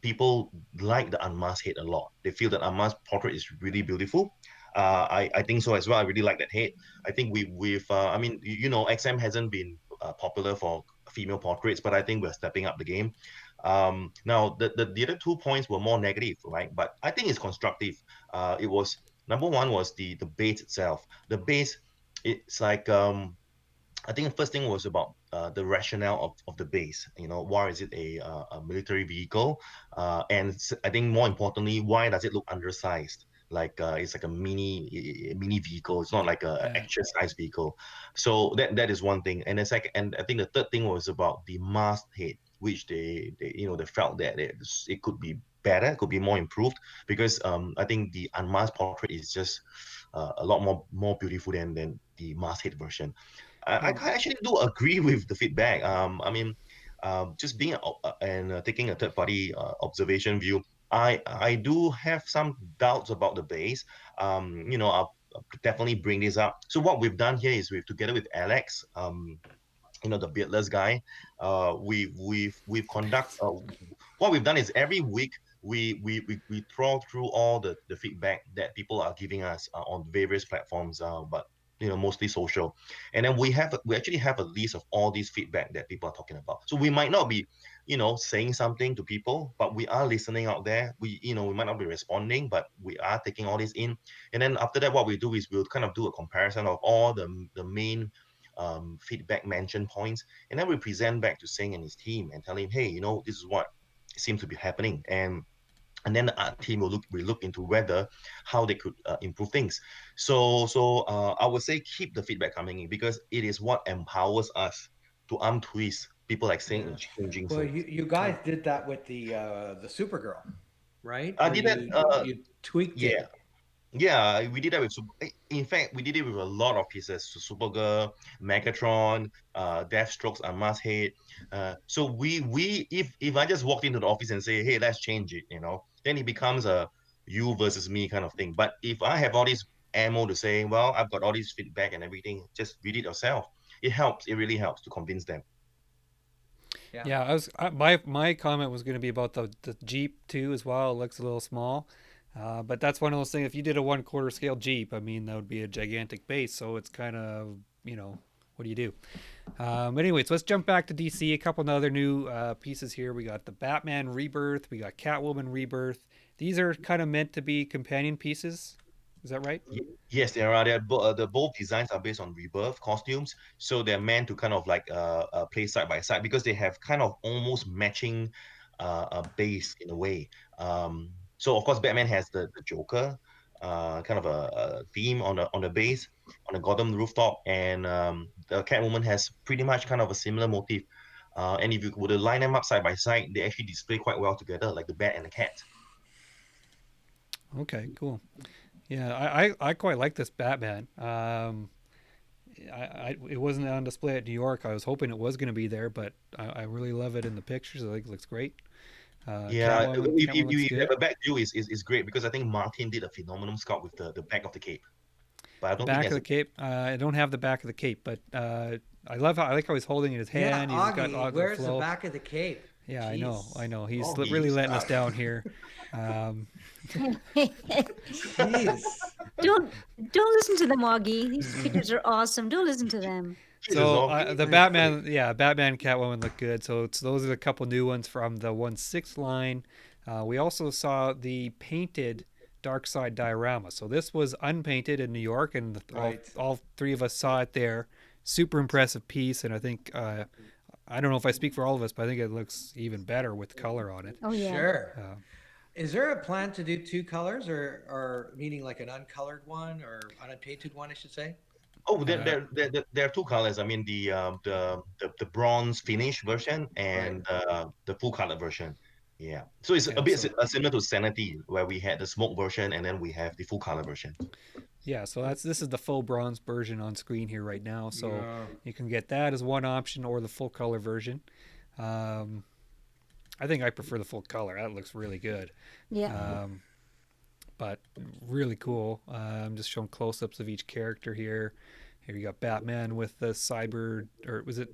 people like the unmasked head a lot. They feel that unmasked portrait is really beautiful. I think so as well. I really like that head. I think I mean, XM hasn't been popular for female portraits, but I think we're stepping up the game. Now the other 2 points were more negative, right? But I think it's constructive. It was number one was the base itself. The base, it's like I think the first thing was about the rationale of the base. You know, why is it a military vehicle? I think more importantly, why does it look undersized? Like it's like a mini vehicle. It's not like a Yeah. extra size vehicle. So that is one thing. And the second, and I think the third thing was about the mast head, which they felt that it could be better, it could be more improved because I think the unmasked portrait is just a lot more beautiful than the masthead version. I Yeah. actually do agree with the feedback. I mean, just being and taking a third party observation view, I do have some doubts about the base. I'll definitely bring this up. So what we've done here is we've together with Alex, the beardless guy, we've conduct what we've done is every week we throw through all the feedback that people are giving us on various platforms, but mostly social, and then we actually have a list of all these feedback that people are talking about. So we might not be saying something to people, but we are listening out there. We might not be responding, but we are taking all this in. And then after that, what we do is we'll kind of do a comparison of all the main feedback mention points, and then we present back to Singh and his team and tell him, hey, this is what seems to be happening, and then our team will look into whether how they could improve things. So I would say keep the feedback coming in because it is what empowers us to untwist people like Singh Yeah. and changing Well, things. you guys did that with the Supergirl, right? I Where did that. you tweaked Yeah, it. Yeah, we did that with in fact, we did it with a lot of pieces. So Supergirl, Megatron, Deathstroke's a must hate. So we if I just walked into the office and say, hey, let's change it, then it becomes a you versus me kind of thing. But if I have all this ammo to say, well, I've got all this feedback and everything, just read it yourself. It helps. It really helps to convince them. Yeah. Yeah, my comment was going to be about the Jeep too as well. It looks a little small, but that's one of those things. If you did a 1/4 scale Jeep, I mean that would be a gigantic base. So it's kind of what do you do? Anyways, let's jump back to DC. A couple of other new pieces here. We got the Batman Rebirth. We got Catwoman Rebirth. These are kind of meant to be companion pieces. Is that right? Yes, there are. The both designs are based on rebirth costumes, so they're meant to kind of like play side by side because they have kind of almost matching base in a way. So of course, Batman has the Joker, kind of a theme on the base on the Gotham rooftop, and the Catwoman has pretty much kind of a similar motif. And if you were to line them up side by side, they actually display quite well together, like the bat and the cat. Okay, cool. Yeah, I quite like this Batman. It wasn't on display at New York. I was hoping it was going to be there, but I really love it in the pictures. I think it looks great. Yeah, Catwoman looks if you have good. a back view is great because I think Martin did a phenomenal sculpt with the back of the cape. But I The don't think back of there's the cape. I don't have the back of the cape, but I like how he's holding it in his Yeah, hand. He's got Augie, the where's the flow. back of the cape? Yeah, Jeez. I know. He's oh really he's letting us down here. Um, Jeez. Don't listen to them, Augie. These figures are awesome. Don't listen to them. Jesus so okay. the Batman, yeah, Batman, Catwoman look good. So those are a couple new ones from the 1/6 line. We also saw the painted Dark Side diorama. So this was unpainted in New York, and Right. all three of us saw it there. Super impressive piece, and I think I don't know if I speak for all of us, but I think it looks even better with color on it. Oh yeah. Sure. Uh, Is there a plan to do two colors or meaning like an uncolored one or unpainted one, I should say? Oh, uh, there are two colors. I mean the bronze finish version Right. and the full color version. Yeah. So it's a yeah, bit so similar to Sanity where we had the smoke version and then we have the full color version. yeah, so this is the full bronze version on screen here right now. So Yeah. you can get that as one option or the full color version. Um, I think I prefer the full color. That looks really good. Yeah. Um, but really cool. I'm just showing close-ups of each character here. Here you got Batman with the cyber, or was it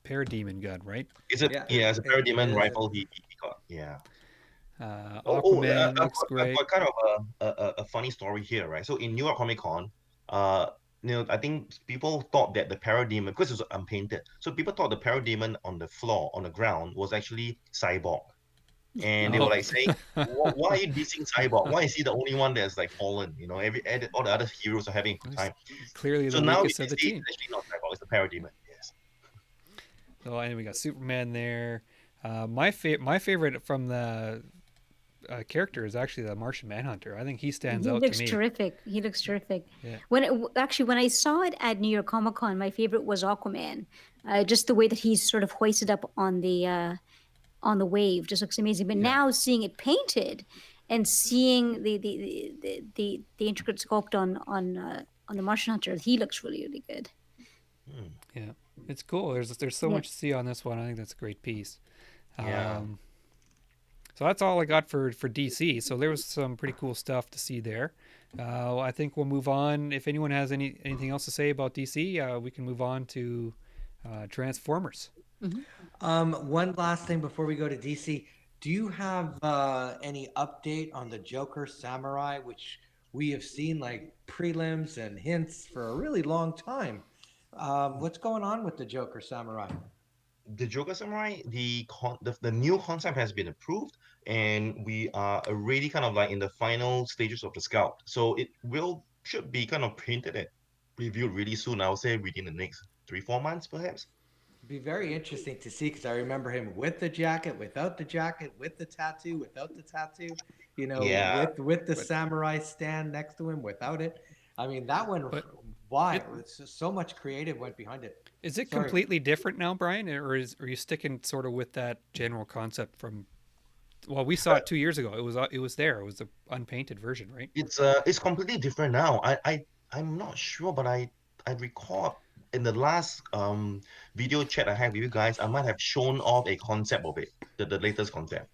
parademon gun, right? Yeah. It's a It parademon is. rifle he got. Yeah. Aquaman I've looks got great. kind of a funny story here, right? So in New York Comic Con, uh, I think people thought that the parademon, because it was unpainted, so people thought the parademon on the floor, on the ground, was actually Cyborg. And they were Oh, like saying, why are you dissing Cyborg? Why is he the only one that's like fallen? All the other heroes are having a good he's time. clearly So the now you weakest of the see it's team. actually not Cyborg, it's the parademon. Yes. So and we got Superman there. My favorite from the character is actually the Martian Manhunter. I think he stands He out to looks me. terrific. He looks terrific. Yeah. Actually, when I saw it at New York Comic Con, my favorite was Aquaman. Just the way that he's sort of hoisted up on the wave just looks amazing. But Yeah. now seeing it painted and seeing the intricate sculpt on the Martian Hunter, he looks really really good. Hmm. Yeah. It's cool. There's so Yeah. much to see on this one. I think that's a great piece. Yeah. Um, so that's all I got for DC. So there was some pretty cool stuff to see there. I think we'll move on. If anyone has anything else to say about DC, we can move on to Transformers. One last thing before we go to DC. Do you have any update on the Joker Samurai, which we have seen like prelims and hints for a really long time? What's going on with the Joker Samurai? The Joker Samurai, the new concept has been approved, and we are already kind of like in the final stages of the scout. So it will should be kind of printed and reviewed really soon. I would say within the next 3-4 months, perhaps. Be very interesting to see because I remember him with the jacket, without the jacket, with the tattoo, without the tattoo. Yeah. With the But samurai stand next to him, without it. I mean, that one. but Why? it It's just so much creative went behind it. is it Sorry. completely different now, Brian, or are you sticking sort of with that general concept from? Well, we saw it 2 years ago. It was there. It was the unpainted version, right? It's completely different now. I'm not sure, but I recall in the last video chat I had with you guys, I might have shown off a concept of it, the latest concept.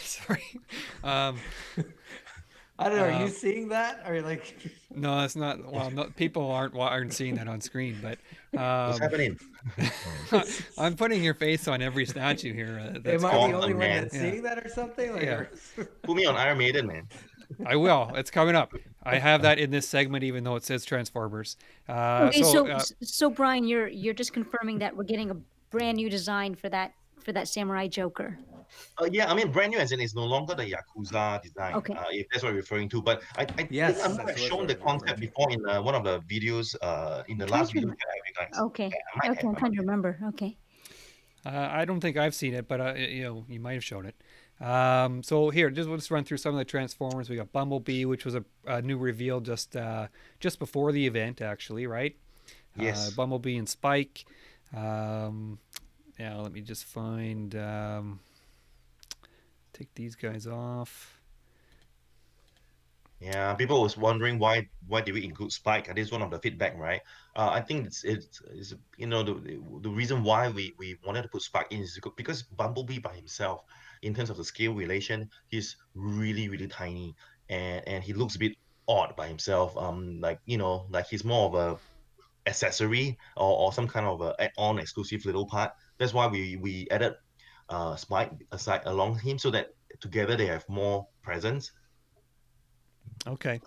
Sorry. Um, I don't know. Are you uh, seeing that? Are you like? no, it's not. Well, no, people aren't seeing that on screen, but What's happening? I'm putting your face on every statue here. That's Am I the coming Come up. only on, one man. that's Yeah, seeing that or something? Like, yeah. Put me on Iron Maiden, man. I will. It's coming up. I have that in this segment, even though it says Transformers. Okay, So so Brian, you're just confirming that we're getting a brand new design for that Samurai Joker. Yeah, I mean, brand new as in it's no longer the Yakuza design, Okay. if that's what you're referring to. But I think I yes, might that's have what shown we're the referring concept to. before in one of the videos, in I'm the trying last to video rem- chat I have with you guys. Okay. Yeah, I might Okay, have. I'm I trying might to have. remember. Okay. I don't think I've seen it, but you might have shown it. So here, just let's run through some of the Transformers. We got Bumblebee, which was a new reveal just before the event, actually, right? Yes. Bumblebee and Spike. Um, yeah, let me just find. Take these guys off. Yeah, people was wondering why did we include Spike? That is one of the feedback, right? I think it's the reason why we wanted to put Spike in is because Bumblebee by himself, in terms of the scale relation, he's really really tiny, and he looks a bit odd by himself. Like he's more of a accessory or some kind of a add-on exclusive little part. That's why we added Spike aside along him so that together they have more presence. Okay.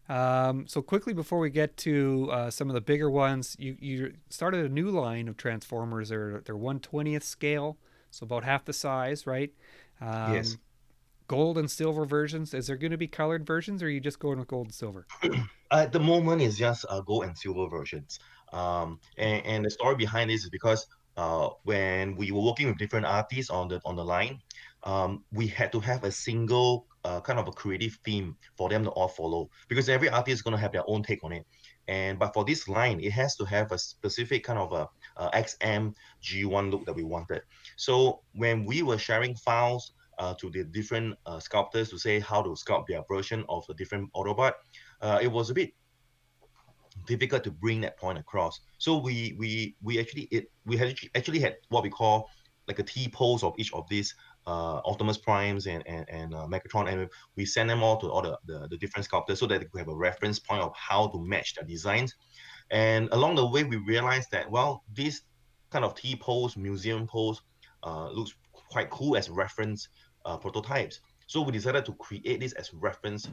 So quickly before we get to some of the bigger ones, you started a new line of Transformers. They're 1/20th scale, so about half the size, right? Yes. Um, Gold and silver versions. Is there going to be colored versions, or are you just going with gold and silver? At the moment, it's just gold and silver versions. And the story behind this is because when we were working with different artists on the line, we had to have a single kind of a creative theme for them to all follow because every artist is going to have their own take on it. But for this line, it has to have a specific kind of a XM G1 look that we wanted. So when we were sharing files to the different sculptors to say how to sculpt their version of the different Autobot, it was a bit difficult to bring that point across. So we actually had what we call like a T pose of each of these Optimus Primes and Megatron, and we send them all to all the different sculptors so that we have a reference point of how to match their designs. And along the way, we realized that well, this kind of T pose, museum pose, looks quite cool as reference prototypes. So we decided to create this as reference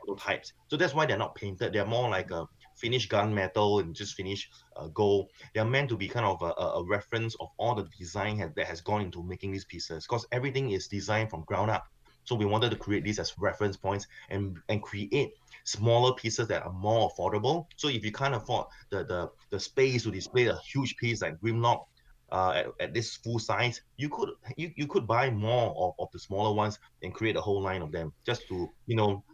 prototypes. So that's why they're not painted. They're more like a finished gunmetal and just finished gold. They are meant to be kind of a reference of all the design that has gone into making these pieces, because everything is designed from ground up. So we wanted to create these as reference points and create smaller pieces that are more affordable. So if you can't afford the space to display a huge piece like Grimlock at this full size, you could buy more of the smaller ones and create a whole line of them just to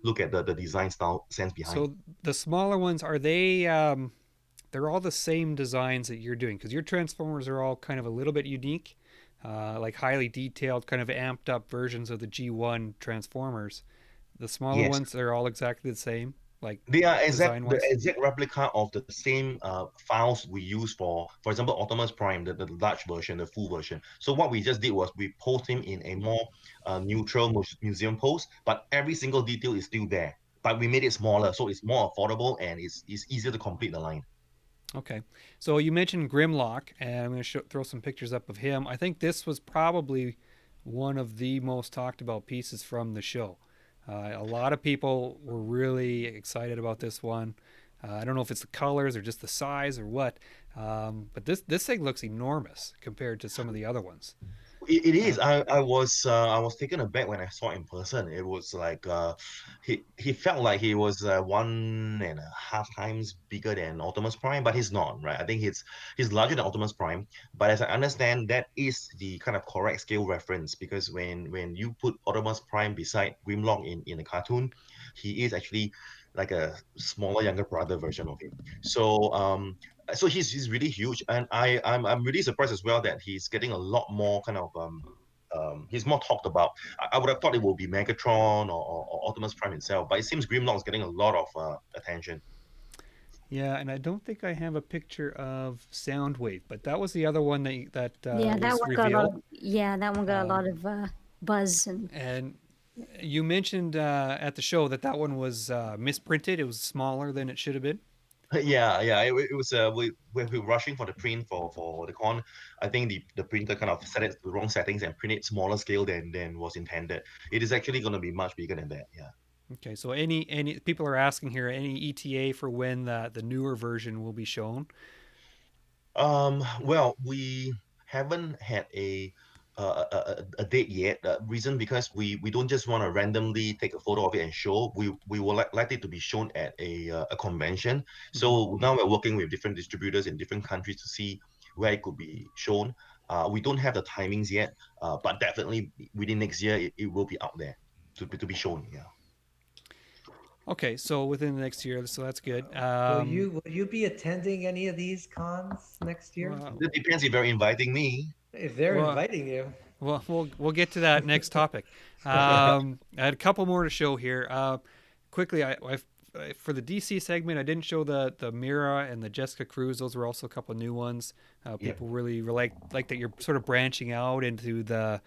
look at the design style sense behind. So the smaller ones, are they? They're all the same designs that you're doing, because your transformers are all kind of a little bit unique, like highly detailed, kind of amped up versions of the G1 transformers. The smaller Yes. ones, they're all exactly the same, like They are design the wise. exact replica of the same files we use for example, Optimus Prime, the large version, the full version. So what we just did was we post him in a more neutral museum pose, but every single detail is still there. But we made it smaller, so it's more affordable and it's easier to complete the line. Okay, so you mentioned Grimlock, and I'm going to throw some pictures up of him. I think this was probably one of the most talked about pieces from the show. A lot of people were really excited about this one. I don't know if it's the colors or just the size or what, but this thing looks enormous compared to some of the other ones. It is. Uh, I was taken aback when I saw it in person. It was like he felt like he was 1.5 times bigger than Optimus Prime, but he's not, right? I think he's larger than Optimus Prime. But as I understand, that is the kind of correct scale reference, because when you put Optimus Prime beside Grimlock in a cartoon, he is actually like a smaller, younger brother version of him. So he's really huge, and I'm really surprised as well that he's getting a lot more kind of he's more talked about. I would have thought it would be Megatron or Optimus Prime himself, but it seems Grimlock is getting a lot of attention. yeah, and I don't think I have a picture of Soundwave, but that was the other one that Yeah, that was one got a lot revealed. of yeah, that one got a Um, lot of buzz and and you mentioned at the show that that one was misprinted. It was smaller than it should have been. Yeah. It was we were rushing for the print for the con. I think the printer kind of set it to the wrong settings and printed smaller scale than was intended. It is actually going to be much bigger than that. Yeah. Okay, so any people are asking here, any ETA for when the newer version will be shown? Well, we haven't had a date yet. Reason because we don't just want to randomly take a photo of it and show. We would like it to be shown at a convention. Hmm. So now we're working with different distributors in different countries to see where it could be shown. We don't have the timings yet, but definitely within next year it will be out there to be shown. Yeah. Okay, so within the next year, so that's good. Will you be attending any of these cons next year? Well, That depends if you're inviting me. If they're well, inviting you. we'll get to that next topic. I had a couple more to show here. Quickly, for the DC segment, I didn't show the Mira and the Jessica Cruz. Those were also a couple of new ones. Yeah. People really like that you're sort of branching out into the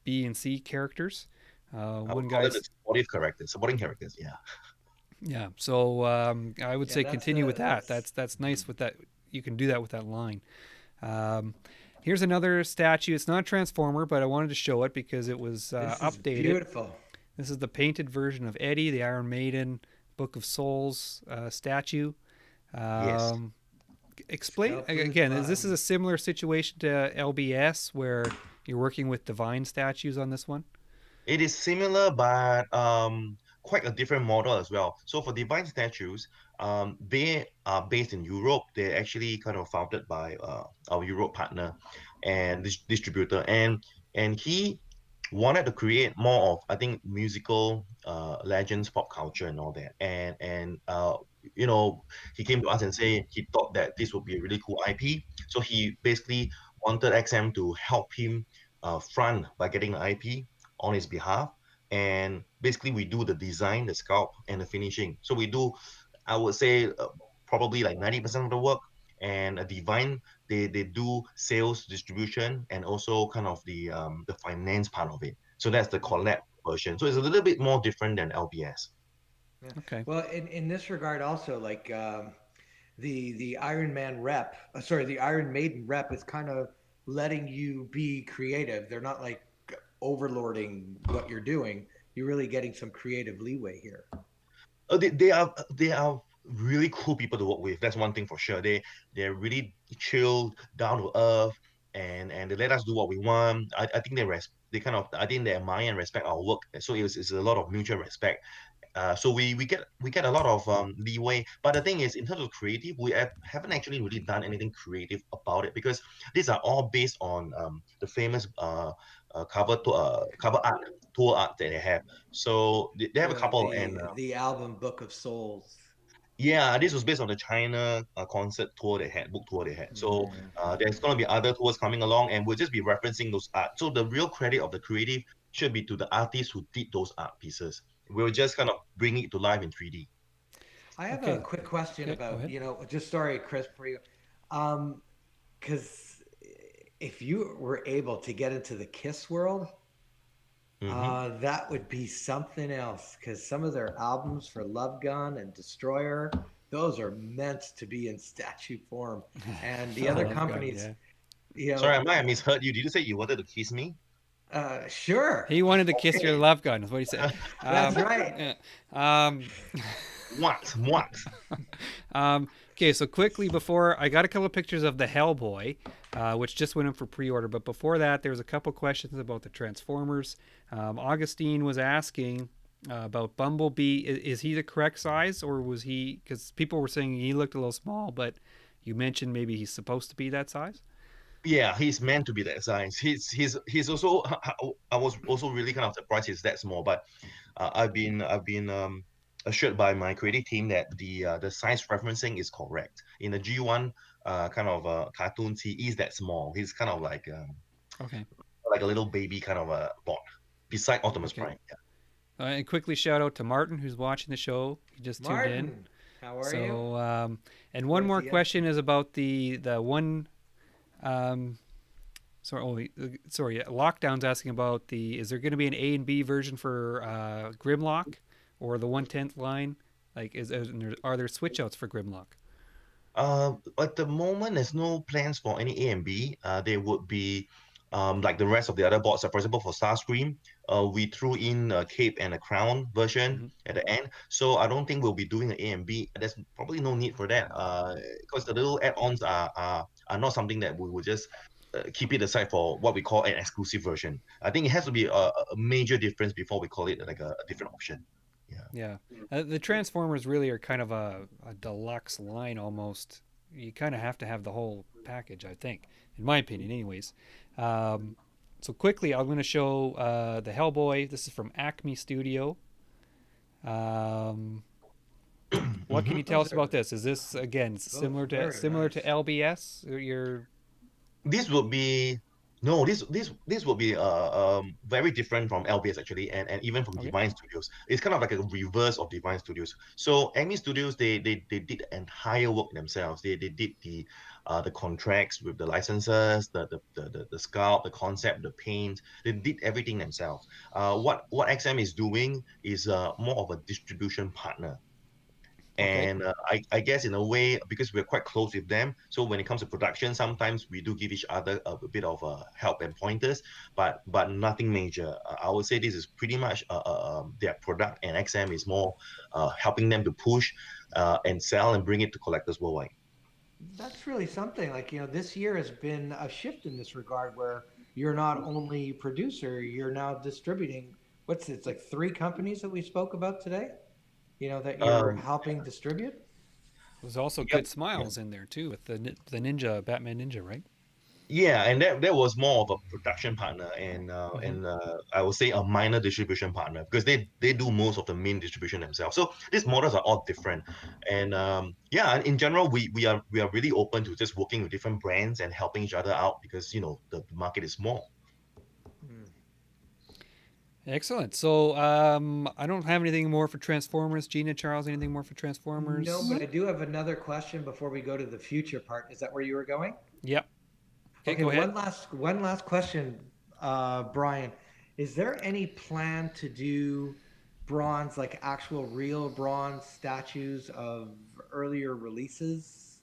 B and C characters. I would One call them the guy's supporting characters. Yeah. Yeah, so I would Yeah, say that's continue with the that. that's That's nice with that. You can do that with that line. Um, here's another statue. It's not a transformer, but I wanted to show it because it was this is updated. beautiful. This is the painted version of Eddie, the Iron Maiden Book of Souls statue. Yes. Um, explain Stealth again. This is Prime. a similar situation to LBS where you're working with divine statues on this one. It is similar, but quite a different model as well. So for divine statues, they are based in Europe. They're actually kind of founded by our Europe partner and distributor, and he wanted to create more of, I think, musical legends, pop culture, and all that. And you know, he came to us and say he thought that this would be a really cool IP. So he basically wanted XM to help him front by getting the IP on his behalf. And basically, we do the design, the sculpt, and the finishing. So we do, I would say, probably like 90% of the work. And a divine, they do sales, distribution, and also kind of the finance part of it. So that's the collab version. So it's a little bit more different than LBS. Yeah. Okay. Well, in this regard, also like the Iron Man rep, sorry, the Iron Maiden rep is kind of letting you be creative. They're not like overlording what you're doing. You're really getting some creative leeway here. They are really cool people to work with. That's one thing for sure. They're really chill, down to earth, and they let us do what we want. I think they kind of, I think they admire and respect our work. So it's a lot of mutual respect. So we get a lot of leeway. But the thing is, in terms of creative, haven't actually really done anything creative about it, because these are all based on the famous cover art, tour art that they have. So they have a couple, and The album Book of Souls. yeah, this was based on the China concert tour they had, book tour they had. So there's going to be other tours coming along, and we'll just be referencing those art. So the real credit of the creative should be to the artists who did those art pieces. We'll just kind of bring it to life in 3D. I have a Okay. quick question Yeah, go about, ahead. just sorry, Chris, for you. Because if you were able to get into the Kiss world, Hmm. that would be something else. Because some of their albums for Love Gun and Destroyer, those are meant to be in statue form. And the I other love gun. companies, Yeah. you Sorry, know, I might have misheard you. Did you say you wanted to kiss me? sure, He wanted to kiss your okay, love gun. Is what he said. that's Um, right. yeah. Um, What? What? okay, so quickly before I got a couple of pictures of the Hellboy, which just went up for pre-order. But before that, there was a couple questions about the Transformers. Augustine was asking about Bumblebee. Is he the correct size, or was he? Because people were saying he looked a little small, but you mentioned maybe he's supposed to be that size. Yeah, he's meant to be that size. He's also. I was also really kind of surprised he's that small, but I've been assured by my creative team that the size referencing is correct. In the G1 kind of cartoons, he is that small. He's kind of Okay. like a little baby kind of a bot beside Optimus Okay. Prime. And quickly shout out to Martin who's watching the show. He just tuned in. Martin, how are you? So, and one more Dorothea. question is about the one. Um, sorry, sorry. Lockdown's asking about the. Is there going to be an A and B version for Grimlock, or the 1/10 line? Like, are there switch outs for Grimlock? At the moment, there's no plans for any A and B. They would be like the rest of the other bots. So for example, for Starscream, we threw in a cape and a crown version Hmm. at the end. So I don't think we'll be doing an A and B. There's probably no need for that. Because the little add-ons are not something that we will just keep it aside for what we call an exclusive version. I think it has to be a major difference before we call it like a different option. Yeah. Yeah, the Transformers really are kind of a deluxe line almost. You kind of have to have the whole package, I think, in my opinion, anyways. Um, so quickly, I'm going to show the Hellboy. This is from Acme Studio. Um, what can Hmm. you tell Those us about are this? Is this again both very similar to nice. LBS? Your This would be no, this would be very different from LBS actually, and even from okay? Divine Studios. It's kind of like a reverse of Divine Studios. So Amy Studios, they did the entire work themselves. They did the contracts with the licensors, the sculpt, the concept, the paint. They did everything themselves. What XM is doing is more of a distribution partner. Okay. And I guess in a way, because we're quite close with them, so when it comes to production, sometimes we do give each other a bit of help and pointers, but nothing major. I would say this is pretty much their product, and XM is more helping them to push and sell and bring it to collectors worldwide. That's really something. Like, this year has been a shift in this regard where you're not only producer, you're now distributing. It's like three companies that we spoke about today, that you're Um, helping distribute. There's also yep. Good Smiles in there too with the ninja Batman ninja, right? Yeah, and that was more of a production partner, and Hmm. I would say a minor distribution partner, because they do most of the main distribution themselves. So these models are all different, and yeah, in general, we are really open to just working with different brands and helping each other out, because the market is small. Hmm. Excellent. So I don't have anything more for Transformers. Gina, Charles, anything more for No, Transformers? but I do have another question before we go to the future part. Is that where you were going? Yep. Okay, Okay, go ahead. one last question, Brian. Is there any plan to do bronze, like actual real bronze statues of earlier releases?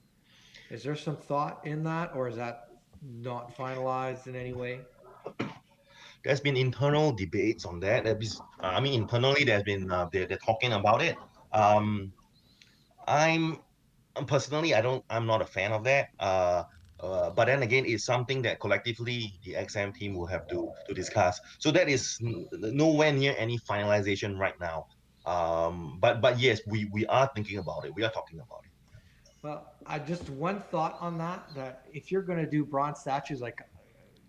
Is there some thought in that, or is that not finalized in any way? There's been internal debates on that. I mean, internally, they're talking about it. Um, I'm personally, I'm not a fan of that. But then again, it's something that collectively the XM team will have to discuss. So that is nowhere near any finalization right now. But yes, we are thinking about it. We are talking about it. Well, I just one thought on that, that if you're going to do bronze statues, like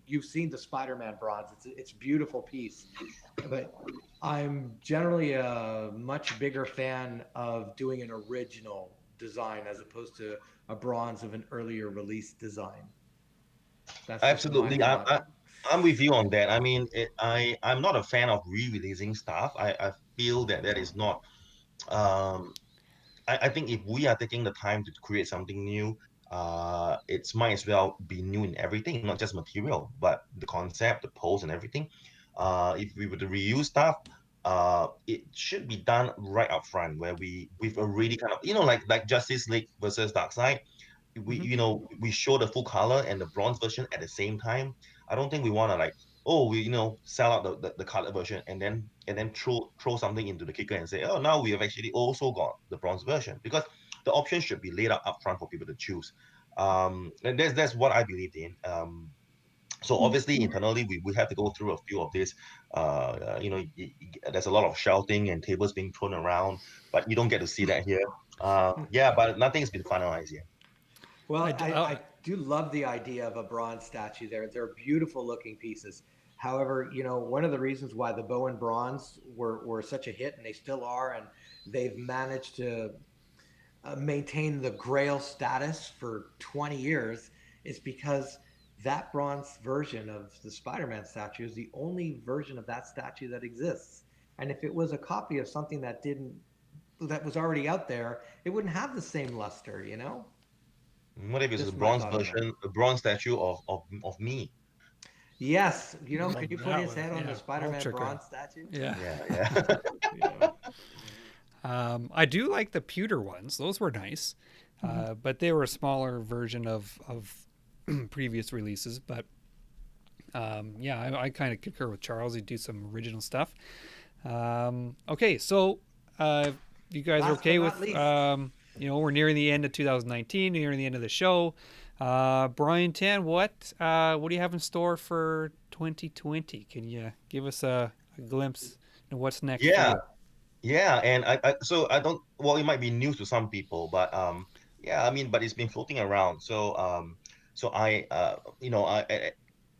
you've seen the Spider-Man bronze, it's a beautiful piece, but I'm generally a much bigger fan of doing an original design as opposed to a bronze of an earlier release design. That's just my Absolutely, thought. I'm with you on that. I mean, I'm not a fan of re-releasing stuff. I feel that that is not um I think if we are taking the time to create something new, it's might as well be new in everything, not just material, but the concept, the pose, and everything. If we were to reuse stuff, it should be done right up front, where we've already kind of, like Justice League versus Darkseid, Hmm. we show the full color and the bronze version at the same time. I don't think we want to like, oh, we sell out the color version and then throw something into the kicker and say, oh, now we have actually also got the bronze version, because the option should be laid out upfront for people to choose. And that's what I believed in. So obviously internally we have to go through a few of this. There's a lot of shouting and tables being thrown around, but you don't get to see that here. Yeah, but nothing's been finalized yet. I, Well, d- I do love the idea of a bronze statue there. They're beautiful looking pieces. However, one of the reasons why the Bowen bronze were such a hit, and they still are, and they've managed to maintain the Grail status for 20 years, is because that bronze version of the Spider-Man statue is the only version of that statue that exists. And if it was a copy of something that was already out there, it wouldn't have the same luster. What if it's a Just my bronze thought on that. version, a bronze statue of me? Yes, well, can you put that his was, head on the yeah, Spider-Man ultra cool. bronze statue? Yeah. Yeah, yeah. Yeah. I do like the pewter ones. Those were nice, but they were a smaller version of previous releases. But yeah, I kind of concur with Charles. He do some original stuff. Okay, so you guys are Last but okay not with least, we're nearing the end of 2019, nearing the end of the show. Bryan Tan, what do you have in store for 2020? Can you give us a glimpse of what's next for Yeah, you? yeah, and so I don't, well, it might be news to some people, but yeah, I mean, but it's been floating around. So I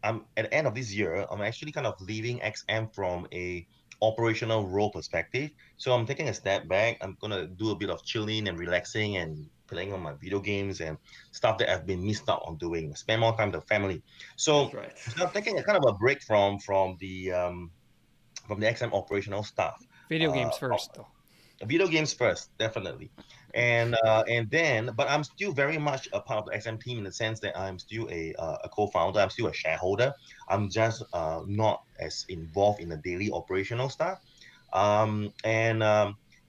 I'm at the end of this year, I'm actually kind of leaving XM from a operational role perspective. So I'm taking a step back. I'm gonna do a bit of chilling and relaxing and playing on my video games and stuff that I've been missed out on doing. Spend more time with the family. that's So, right. so I'm taking a kind of a break from the XM operational stuff. Video Uh, games first, though. Video games first, definitely, and then, but I'm still very much a part of the XM team in the sense that I'm still a co-founder. I'm still a shareholder. I'm just not as involved in the daily operational stuff. And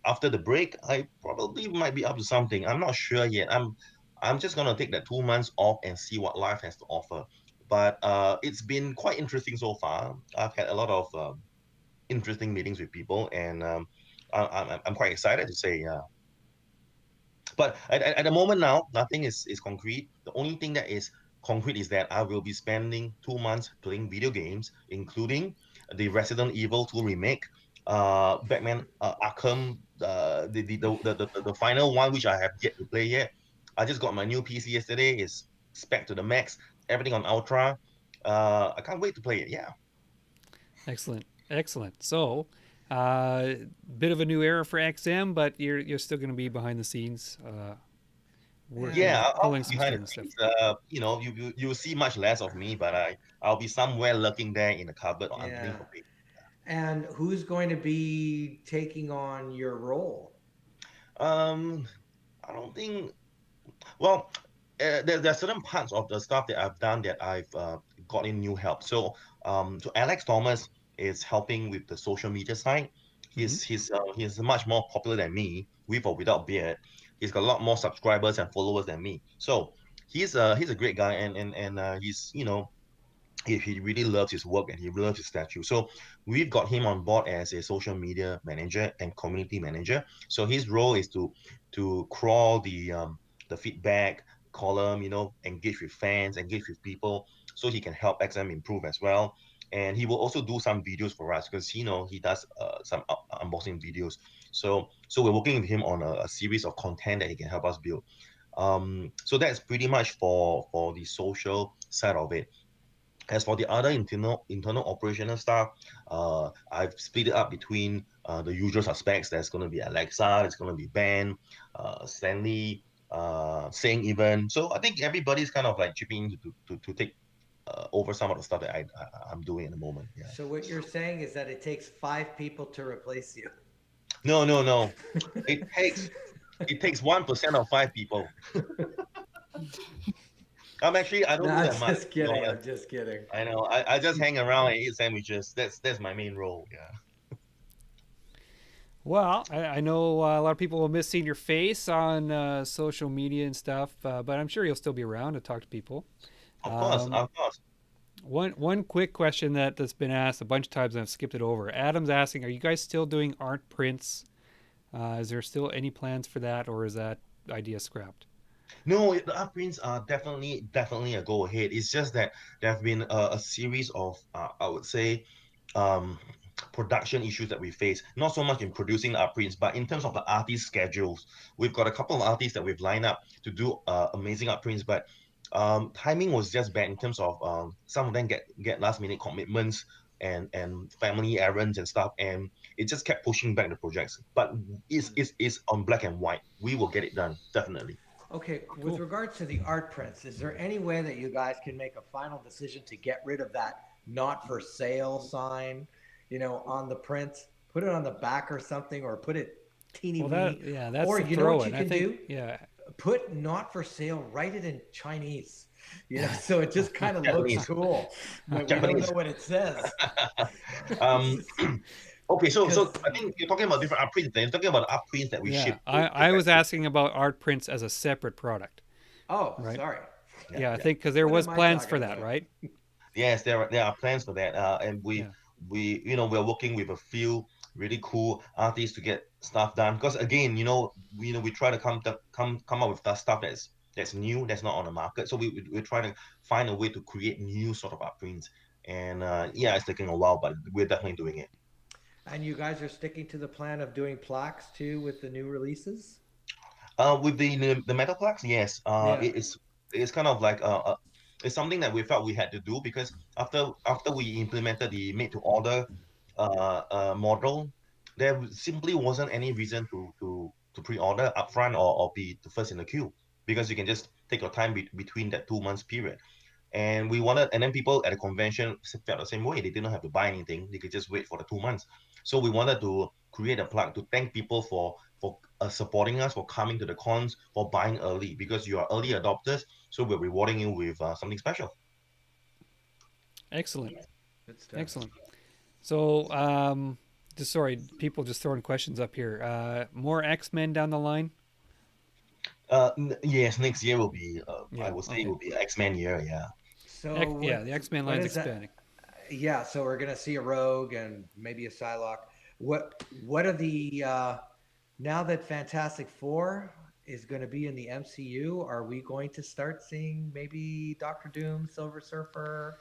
After the break, I probably might be up to something. I'm not sure yet. I'm just gonna take that 2 months off and see what life has to offer. But it's been quite interesting so far. I've had a lot of interesting meetings with people, and I'm quite excited to say, yeah. But at the moment now, nothing is concrete. The only thing that is concrete is that I will be spending 2 months playing video games, including the Resident Evil 2 remake, Batman Arkham, the final one, which I have yet to play yet. I just got my new PC yesterday. It's spec to the max, everything on Ultra. I can't wait to play it. Yeah. Excellent, excellent. So, uh, bit of a new era for XM, but you're still going to be behind the scenes, Yeah. working, Yeah, I'll pulling be some behind the strings and stuff. scenes. You'll see much less of me, but I'll be somewhere lurking there in the cupboard or underneath Yeah. the bed. And who's going to be taking on your role? Um, I don't think. Well, there are certain parts of the stuff that I've done that I've got in new help. So Alex Thomas is helping with the social media side. Hmm. He's much more popular than me, with or without beard. He's got a lot more subscribers and followers than me. So he's a great guy, and he's he really loves his work and he loves his statue. So we've got him on board as a social media manager and community manager. So his role is to crawl the feedback column, engage with fans, engage with people, so he can help XM improve as well. And he will also do some videos for us because he does some unboxing videos. So we're working with him on a series of content that he can help us build. So that's pretty much for the social side of it. As for the other internal operational stuff, I've split it up between the usual suspects. There's going to be Alexa, there's going to be Ben, Stanley, Sing even. So I think everybody's kind of like chipping in to take over some of the stuff that I'm doing at the moment. Yeah. So what you're saying is that it takes 5 people to replace you. No, no, no. It takes it takes 1% of 5 people. I No, don't do I'm that much, just to be kidding. honest. I'm just kidding. I know. I just hang around and eat sandwiches. That's my main role. Yeah. Well, I know a lot of people will miss seeing your face on social media and stuff, but I'm sure you'll still be around to talk to people. Of course, Um, of course. one quick question that's been asked a bunch of times and I've skipped it over. Adam's asking, are you guys still doing art prints? Is there still any plans for that, or is that idea scrapped? No, the upgrades are definitely a go ahead. It's just that there have been a series of, I would say, um, production issues that we face. Not so much in producing the upgrades, but in terms of the artist schedules. We've got a couple of artists that we've lined up to do amazing upgrades, but timing was just bad in terms of some of them get last minute commitments and family errands and stuff, and it just kept pushing back the projects. But it's on black and white. We will get it done definitely. Okay, with Cool. regards to the art prints, is there any way that you guys can make a final decision to get rid of that not for sale sign, on the print? Put it on the back or something, or put it teeny Well, weeny. that's Or the you know throw what you in. I can think, do? yeah. Put not for sale, write it in Chinese, so it just kind of looks Japanese. cool, but we don't know Japanese. what it says. um, okay, so Because, I think you're talking about different upprints. Then you're talking about the upprints that we Yeah, ship to I was factory. asking about art prints as a separate product, oh, right? sorry. Yeah, Yeah, I yeah. think because there What was am I plans talking for that, about? right? Yes, there are plans for that. And Yeah. we're working with a few really cool artists to get stuff done. Because again, we try to come up with that stuff that's new, that's not on the market. So we're trying to find a way to create new sort of upprints. And yeah, it's taking a while, but we're definitely doing it. And you guys are sticking to the plan of doing plaques too with the new releases? With the metal plaques, yes. Yeah. It's kind of like it's something that we felt we had to do because after we implemented the made to order model, there simply wasn't any reason to pre-order upfront or be the first in the queue because you can just take your time between that 2 months period. And then people at the convention felt the same way. They didn't have to buy anything; they could just wait for the 2 months. So we wanted to create a plug to thank people for supporting us, for coming to the cons, for buying early because you are early adopters. So we're rewarding you with something special. Excellent. Good stuff. Excellent. So, just sorry, people just throwing questions up here. More X Men down the line? Yes, next year will be. I Yeah. would say it Okay. will be X-Men year. Yeah. So Yeah, the X Men what line's is that? expanding. Yeah, so we're gonna see a Rogue and maybe a Psylocke. What are the now that Fantastic Four is going to be in the MCU? Are we going to start seeing maybe Doctor Doom, Silver Surfer,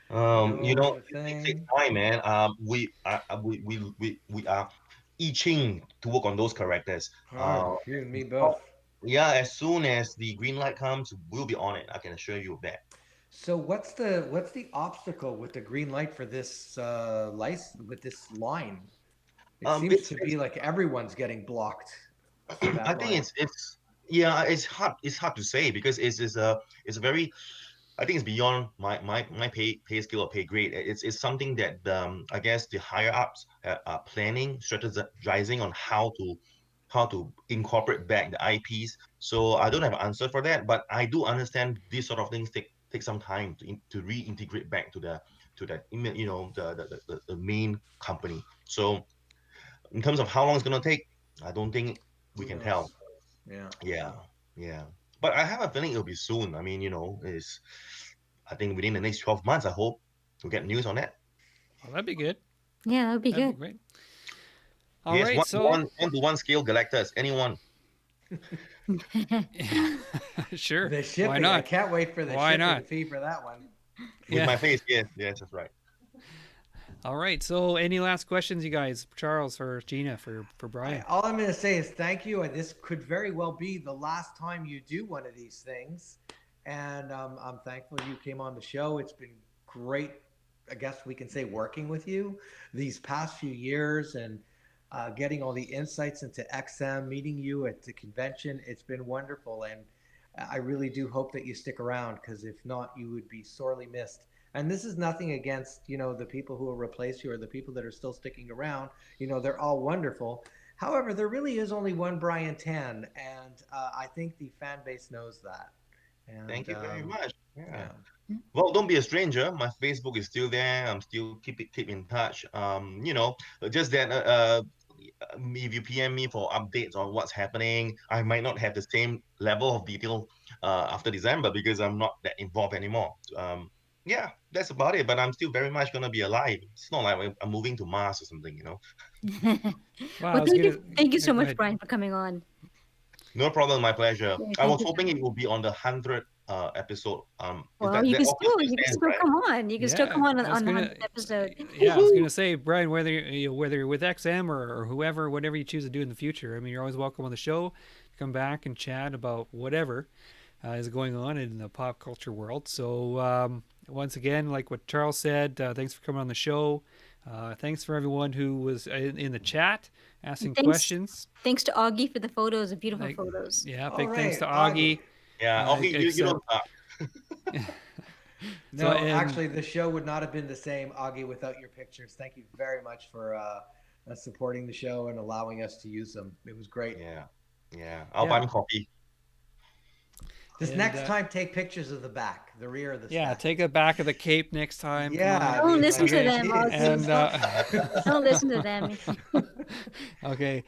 the It takes Thing? time, man. We are itching to work on those characters. Oh, you and me Oh, both. yeah, as soon as the green light comes, we'll be on it. I can assure you of that. So what's the obstacle with the green light for this license with this line? It seems to It's be like everyone's getting blocked for I that think line. it's yeah, it's hard to say because it's a very I think it's beyond my pay scale or pay grade. It's something that I guess the higher ups are planning, strategizing on how to incorporate back the IPs. So I don't have an answer for that, but I do understand these sort of things take some time to reintegrate back to that the main company. So in terms of how long it's gonna take, I don't think we Who can tell. knows? Yeah. Yeah, yeah. But I have a feeling it'll be soon. I mean, it's I think within the next 12 months, I hope. to get news on that. Well, that'd be good. Yeah, that would be That'd be good. great. All Yes, right, so one to one scale Galactus. Anyone sure, The why shipping, I not? can't wait for the Why shipping not? fee for that one. with Yeah. my face? Yes, yes, that's right. All right. So, any last questions, you guys, Charles or Gina, for Brian? All I'm going to say is thank you. And this could very well be the last time you do one of these things. And I'm thankful you came on the show. It's been great, I guess we can say, working with you these past few years and getting all the insights into XM, meeting you at the convention. It's been wonderful. And I really do hope that you stick around because if not, you would be sorely missed. And this is nothing against, the people who will replace you or the people that are still sticking around. They're all wonderful. However, there really is only one Bryan Tan, and I think the fan base knows that. And Thank you very much. Yeah. yeah. Well, don't be a stranger. My Facebook is still there. I'm still keep in touch. Just that if you PM me for updates on what's happening, I might not have the same level of detail after December because I'm not that involved anymore. Yeah, that's about it. But I'm still very much gonna be alive. It's not like I'm moving to Mars or something. Well, I Well, was gonna. thank you so Go much, ahead. Brian, for coming on. No problem, my pleasure. Yeah, I thank was you so hoping it much. would be on the 100th episode. Is Well, that obviously you can stands, still right? come on. You can still Yeah, come on I was the gonna. 100th episode. Yeah, I was Woohoo! gonna say, Brian, whether you're with XM or whoever, whatever you choose to do in the future. I mean, you're always welcome on the show. Come back and chat about whatever is going on in the pop culture world. So once again, like what Charles said, thanks for coming on the show. Thanks for everyone who was in the chat And asking questions. thanks to Augie for the photos, the beautiful Like, photos. yeah, All big thanks to right, Augie. Augie. Yeah, okay, you Except don't suck. so No, and actually, the show would not have been the same, Augie, without your pictures. Thank you very much for supporting the show and allowing us to use them. It was great. Yeah, yeah. I'll buy yeah, me coffee. This and next time, take pictures of the back, the rear of the yeah, statue. take the back of the cape next time. Come on. Yeah, Don't because listen to Okay, them, geez. and Augie. Don't listen to them. okay.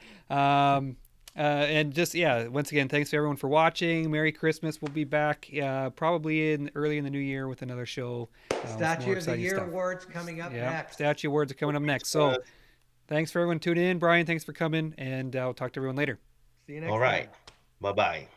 And just once again, thanks to everyone for watching. Merry Christmas. We'll be back probably early in the new year with another show. With more Statue of the exciting Year stuff. awards coming up Yeah, next. statue awards are coming up next. So thanks for everyone tuning in. Brian, thanks for coming, and I'll talk to everyone later. See you next All time. right. Bye-bye.